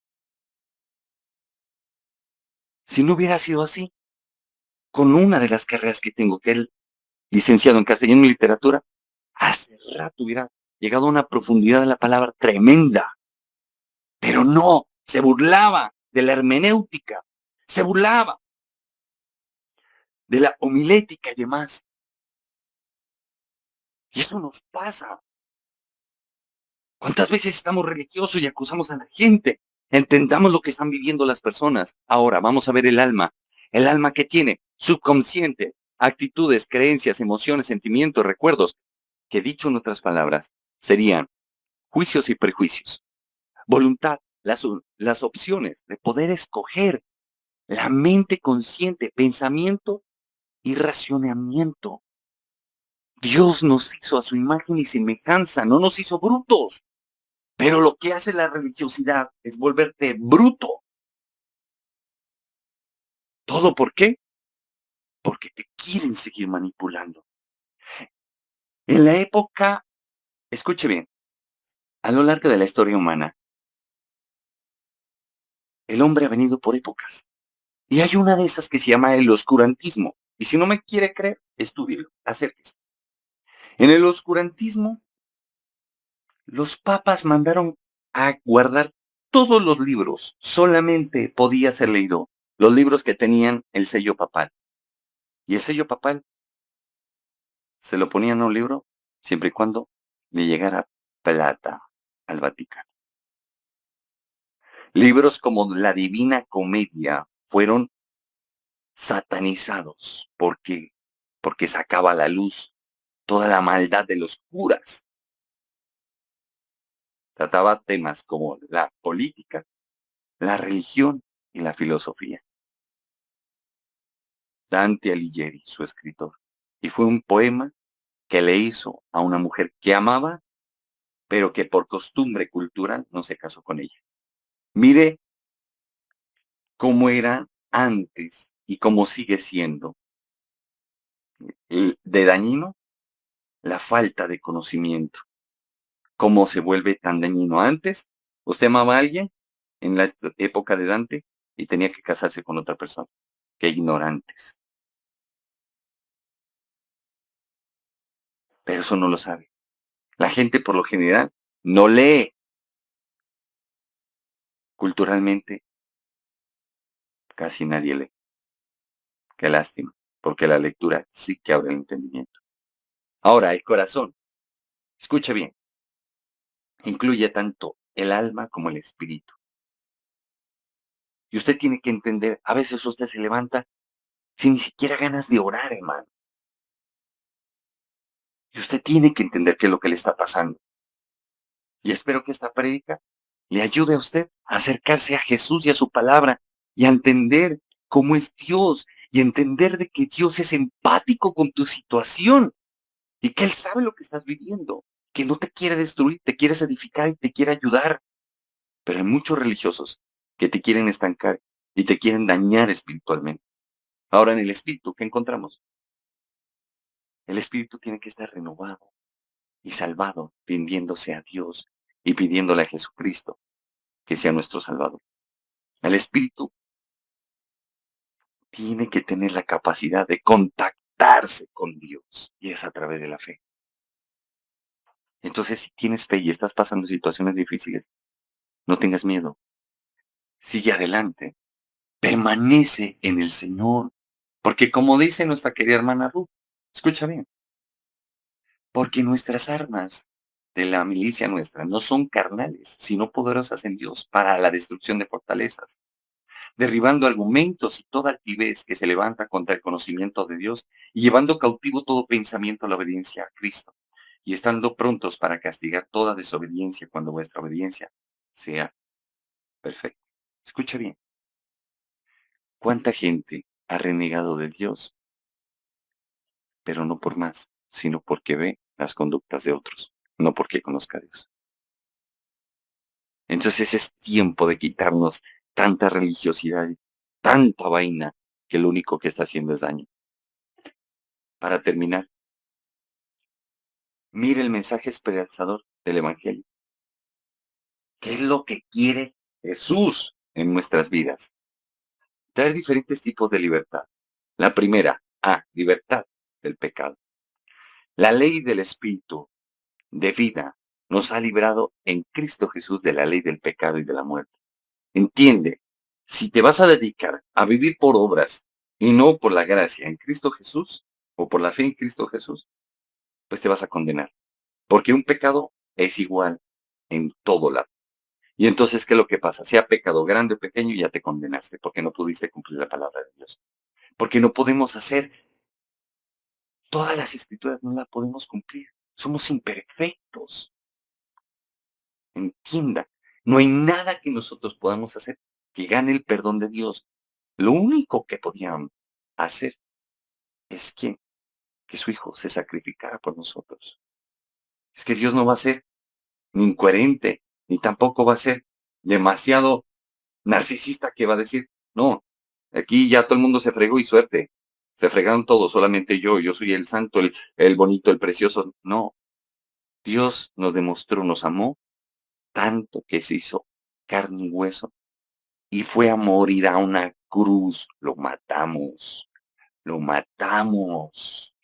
Si no hubiera sido así, con una de las carreras que tengo, que es licenciado en castellano y literatura, hace rato hubiera llegado a una profundidad de la palabra tremenda. Pero no, se burlaba de la hermenéutica, se burlaba de la homilética y demás. Y eso nos pasa. ¿Cuántas veces estamos religiosos y acusamos a la gente? Entendamos lo que están viviendo las personas. Ahora, vamos a ver el alma. El alma que tiene subconsciente, actitudes, creencias, emociones, sentimientos, recuerdos, que dicho en otras palabras, serían juicios y prejuicios. Voluntad, las opciones de poder escoger. La mente consciente, pensamiento y racionamiento. Dios nos hizo a su imagen y semejanza, no nos hizo brutos. Pero lo que hace la religiosidad es volverte bruto. ¿Todo por qué? Porque te quieren seguir manipulando. En la época, escuche bien, a lo largo de la historia humana, el hombre ha venido por épocas. Y hay una de esas que se llama el oscurantismo. Y si no me quiere creer, estúdielo, acérquese. En el oscurantismo, los papas mandaron a guardar todos los libros. Solamente podía ser leído los libros que tenían el sello papal. Y el sello papal se lo ponían a un libro siempre y cuando le llegara plata al Vaticano. Libros como la Divina Comedia fueron satanizados porque sacaba a la luz toda la maldad de los curas. Trataba temas como la política, la religión y la filosofía. Dante Alighieri, su escritor, y fue un poema que le hizo a una mujer que amaba, pero que por costumbre cultural no se casó con ella. Mire cómo era antes y cómo sigue siendo de dañino la falta de conocimiento. Cómo se vuelve tan dañino. Antes, usted amaba a alguien en la época de Dante y tenía que casarse con otra persona. Qué ignorantes. Pero eso no lo sabe. La gente por lo general no lee. Culturalmente casi nadie lee. Qué lástima, porque la lectura sí que abre el entendimiento. Ahora, el corazón, escuche bien, incluye tanto el alma como el espíritu. Y usted tiene que entender, a veces usted se levanta sin ni siquiera ganas de orar, hermano. Y usted tiene que entender qué es lo que le está pasando. Y espero que esta prédica le ayude a usted a acercarse a Jesús y a su palabra y a entender cómo es Dios y entender de que Dios es empático con tu situación. y que Él sabe lo que estás viviendo, que no te quiere destruir, te quieres edificar y te quiere ayudar. Pero hay muchos religiosos que te quieren estancar y te quieren dañar espiritualmente. Ahora en el espíritu, ¿qué encontramos? El espíritu tiene que estar renovado y salvado, rindiéndose a Dios y pidiéndole a Jesucristo que sea nuestro Salvador. El espíritu tiene que tener la capacidad de contactarse con Dios y es a través de la fe. Entonces, si tienes fe y estás pasando situaciones difíciles, no tengas miedo. Sigue adelante. Permanece en el Señor. Porque como dice nuestra querida hermana Ruth, escucha bien, porque nuestras armas de la milicia nuestra no son carnales, sino poderosas en Dios para la destrucción de fortalezas, derribando argumentos y toda altivez que se levanta contra el conocimiento de Dios y llevando cautivo todo pensamiento a la obediencia a Cristo, y estando prontos para castigar toda desobediencia cuando vuestra obediencia sea perfecta. Escucha bien, ¿cuánta gente ha renegado de Dios, pero no por más, sino porque ve las conductas de otros, no porque conozca a Dios? Entonces es tiempo de quitarnos tanta religiosidad y tanta vaina que lo único que está haciendo es daño. Para terminar, mire el mensaje esperanzador del Evangelio. ¿Qué es lo que quiere Jesús en nuestras vidas? Traer diferentes tipos de libertad. La primera, libertad del pecado. La ley del Espíritu de vida nos ha librado en Cristo Jesús de la ley del pecado y de la muerte. Entiende, si te vas a dedicar a vivir por obras y no por la gracia en Cristo Jesús o por la fe en Cristo Jesús, pues te vas a condenar. Porque un pecado es igual en todo lado. Y entonces, ¿qué es lo que pasa? Sea pecado grande o pequeño, ya te condenaste porque no pudiste cumplir la palabra de Dios. Porque no podemos hacer todas las escrituras, no las podemos cumplir. Somos imperfectos. Entienda, no hay nada que nosotros podamos hacer que gane el perdón de Dios. Lo único que podían hacer es que su hijo se sacrificara por nosotros. Es que Dios no va a ser ni incoherente, ni tampoco va a ser demasiado narcisista que va a decir, no, aquí ya todo el mundo se fregó y suerte. Se fregaron todos, solamente yo soy el santo, el bonito, el precioso. No, Dios nos demostró, nos amó tanto que se hizo carne y hueso y fue a morir a una cruz. Lo matamos, lo matamos.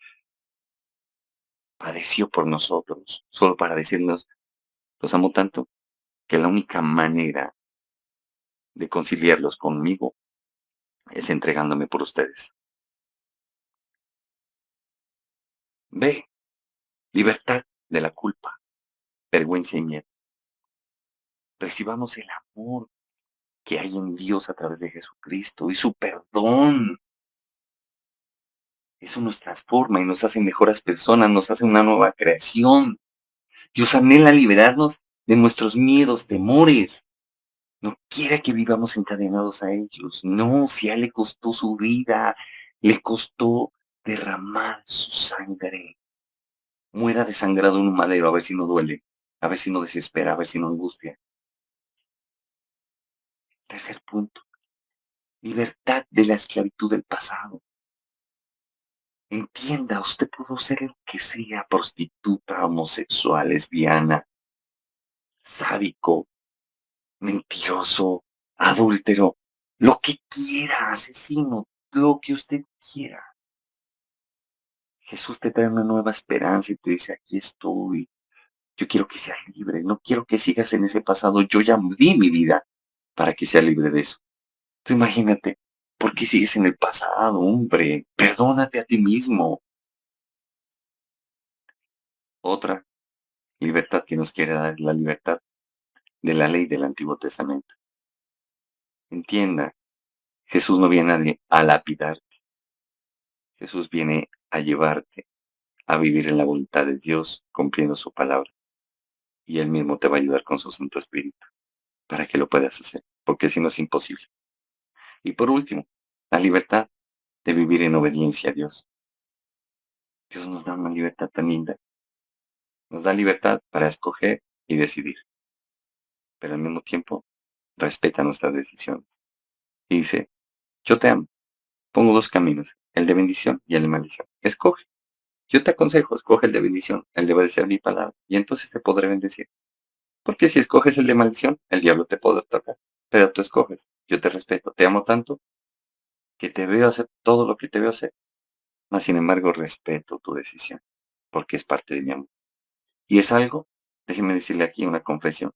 Padeció por nosotros, solo para decirnos, los amo tanto, que la única manera de conciliarlos conmigo es entregándome por ustedes. Ve, libertad de la culpa, vergüenza y miedo. Recibamos el amor que hay en Dios a través de Jesucristo y su perdón. Eso nos transforma y nos hace mejores personas, nos hace una nueva creación. Dios anhela liberarnos de nuestros miedos, temores. No quiere que vivamos encadenados a ellos. No, si a él le costó su vida, le costó derramar su sangre. Muera desangrado en un madero, a ver si no duele, a ver si no desespera, a ver si no angustia. Tercer punto, libertad de la esclavitud del pasado. Entienda, usted pudo ser lo que sea, prostituta, homosexual, lesbiana, sádico, mentiroso, adúltero, lo que quiera, asesino, lo que usted quiera. Jesús te trae una nueva esperanza y te dice, aquí estoy. Yo quiero que seas libre, no quiero que sigas en ese pasado. Yo ya di mi vida para que seas libre de eso. Tú imagínate, ¿por qué sigues en el pasado, hombre? Perdónate a ti mismo. Otra libertad que nos quiere dar es la libertad de la ley del Antiguo Testamento. Entienda, Jesús no viene a lapidarte. Jesús viene a llevarte a vivir en la voluntad de Dios, cumpliendo su palabra. Y Él mismo te va a ayudar con su Santo Espíritu para que lo puedas hacer, porque si no es imposible. Y por último, la libertad de vivir en obediencia a Dios. Dios nos da una libertad tan linda. Nos da libertad para escoger y decidir, pero al mismo tiempo respeta nuestras decisiones. Y dice, yo te amo. Pongo dos caminos, el de bendición y el de maldición. Escoge. Yo te aconsejo, escoge el de bendición, el de obedecer mi palabra, y entonces te podré bendecir. Porque si escoges el de maldición, el diablo te podrá tocar. Pero tú escoges. Yo te respeto, te amo tanto que te veo hacer todo lo que te veo hacer. Mas sin embargo, respeto tu decisión, porque es parte de mi amor. Y es algo, déjeme decirle aquí una confesión,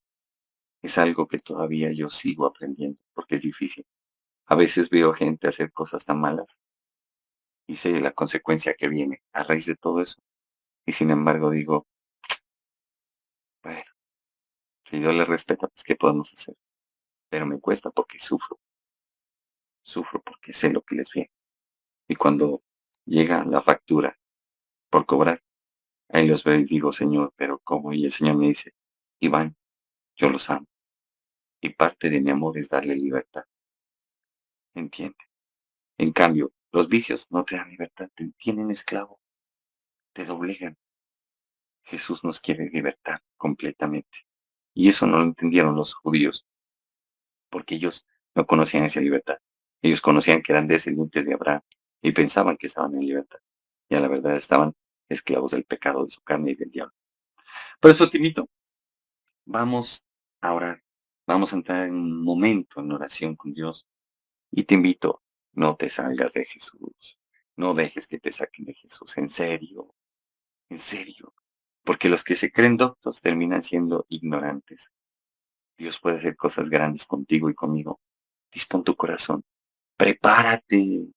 es algo que todavía yo sigo aprendiendo, porque es difícil. A veces veo gente hacer cosas tan malas y sé la consecuencia que viene a raíz de todo eso. Y sin embargo digo, bueno, si Dios le respeta, pues ¿qué podemos hacer? Pero me cuesta porque sufro porque sé lo que les viene. Y cuando llega la factura por cobrar, ahí los veo y digo, Señor, pero ¿cómo? Y el Señor me dice, Iván, yo los amo. Y parte de mi amor es darle libertad. ¿Entiende? En cambio, los vicios no te dan libertad, te tienen esclavo, te doblegan. Jesús nos quiere libertar completamente. Y eso no lo entendieron los judíos, porque ellos no conocían esa libertad. Ellos conocían que eran descendientes de Abraham y pensaban que estaban en libertad. Y a la verdad estaban esclavos del pecado de su carne y del diablo. Por eso te invito, vamos a orar. Vamos a entrar en un momento en oración con Dios. Y te invito, no te salgas de Jesús. No dejes que te saquen de Jesús. En serio, en serio. Porque los que se creen doctos terminan siendo ignorantes. Dios puede hacer cosas grandes contigo y conmigo. Dispón tu corazón. Prepárate,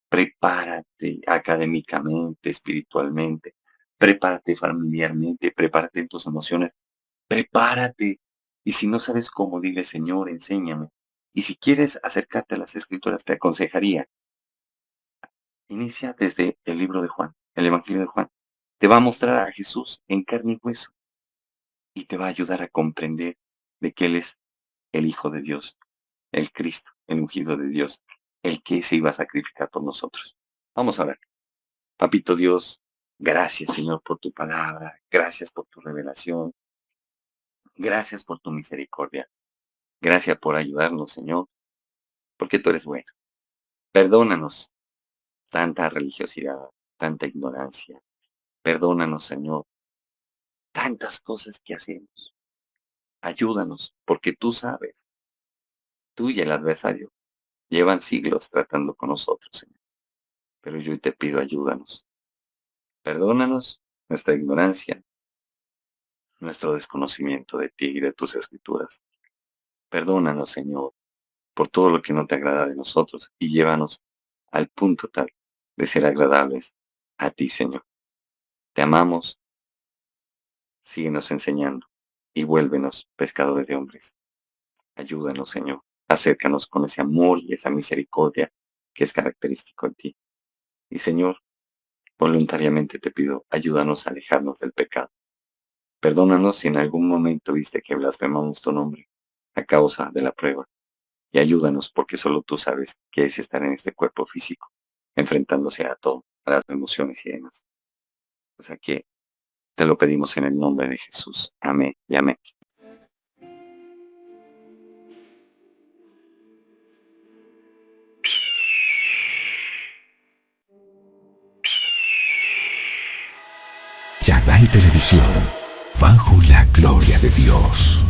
prepárate académicamente, espiritualmente. Prepárate familiarmente, prepárate en tus emociones. Prepárate. Y si no sabes cómo, dile, Señor, enséñame. Y si quieres acercarte a las escrituras, te aconsejaría, inicia desde el libro de Juan, el Evangelio de Juan. Te va a mostrar a Jesús en carne y hueso y te va a ayudar a comprender de que Él es el Hijo de Dios, el Cristo, el ungido de Dios, el que se iba a sacrificar por nosotros. Vamos a ver. Papito Dios, gracias, Señor, por tu palabra, gracias por tu revelación, gracias por tu misericordia, gracias por ayudarnos, Señor, porque tú eres bueno. Perdónanos tanta religiosidad, tanta ignorancia. Perdónanos, Señor, tantas cosas que hacemos. Ayúdanos, porque tú sabes, tú y el adversario llevan siglos tratando con nosotros, Señor. Pero yo te pido, ayúdanos. Perdónanos nuestra ignorancia, nuestro desconocimiento de ti y de tus escrituras. Perdónanos, Señor, por todo lo que no te agrada de nosotros y llévanos al punto tal de ser agradables a ti, Señor. Te amamos, síguenos enseñando y vuélvenos pescadores de hombres. Ayúdanos, Señor. Acércanos con ese amor y esa misericordia que es característico de ti. Y, Señor, voluntariamente te pido, ayúdanos a alejarnos del pecado. Perdónanos si en algún momento viste que blasfemamos tu nombre a causa de la prueba. Y ayúdanos porque solo tú sabes qué es estar en este cuerpo físico, enfrentándose a todo, a las emociones y demás. O sea que te lo pedimos en el nombre de Jesús. Amén y amén. Channel Televisión, bajo la gloria de Dios.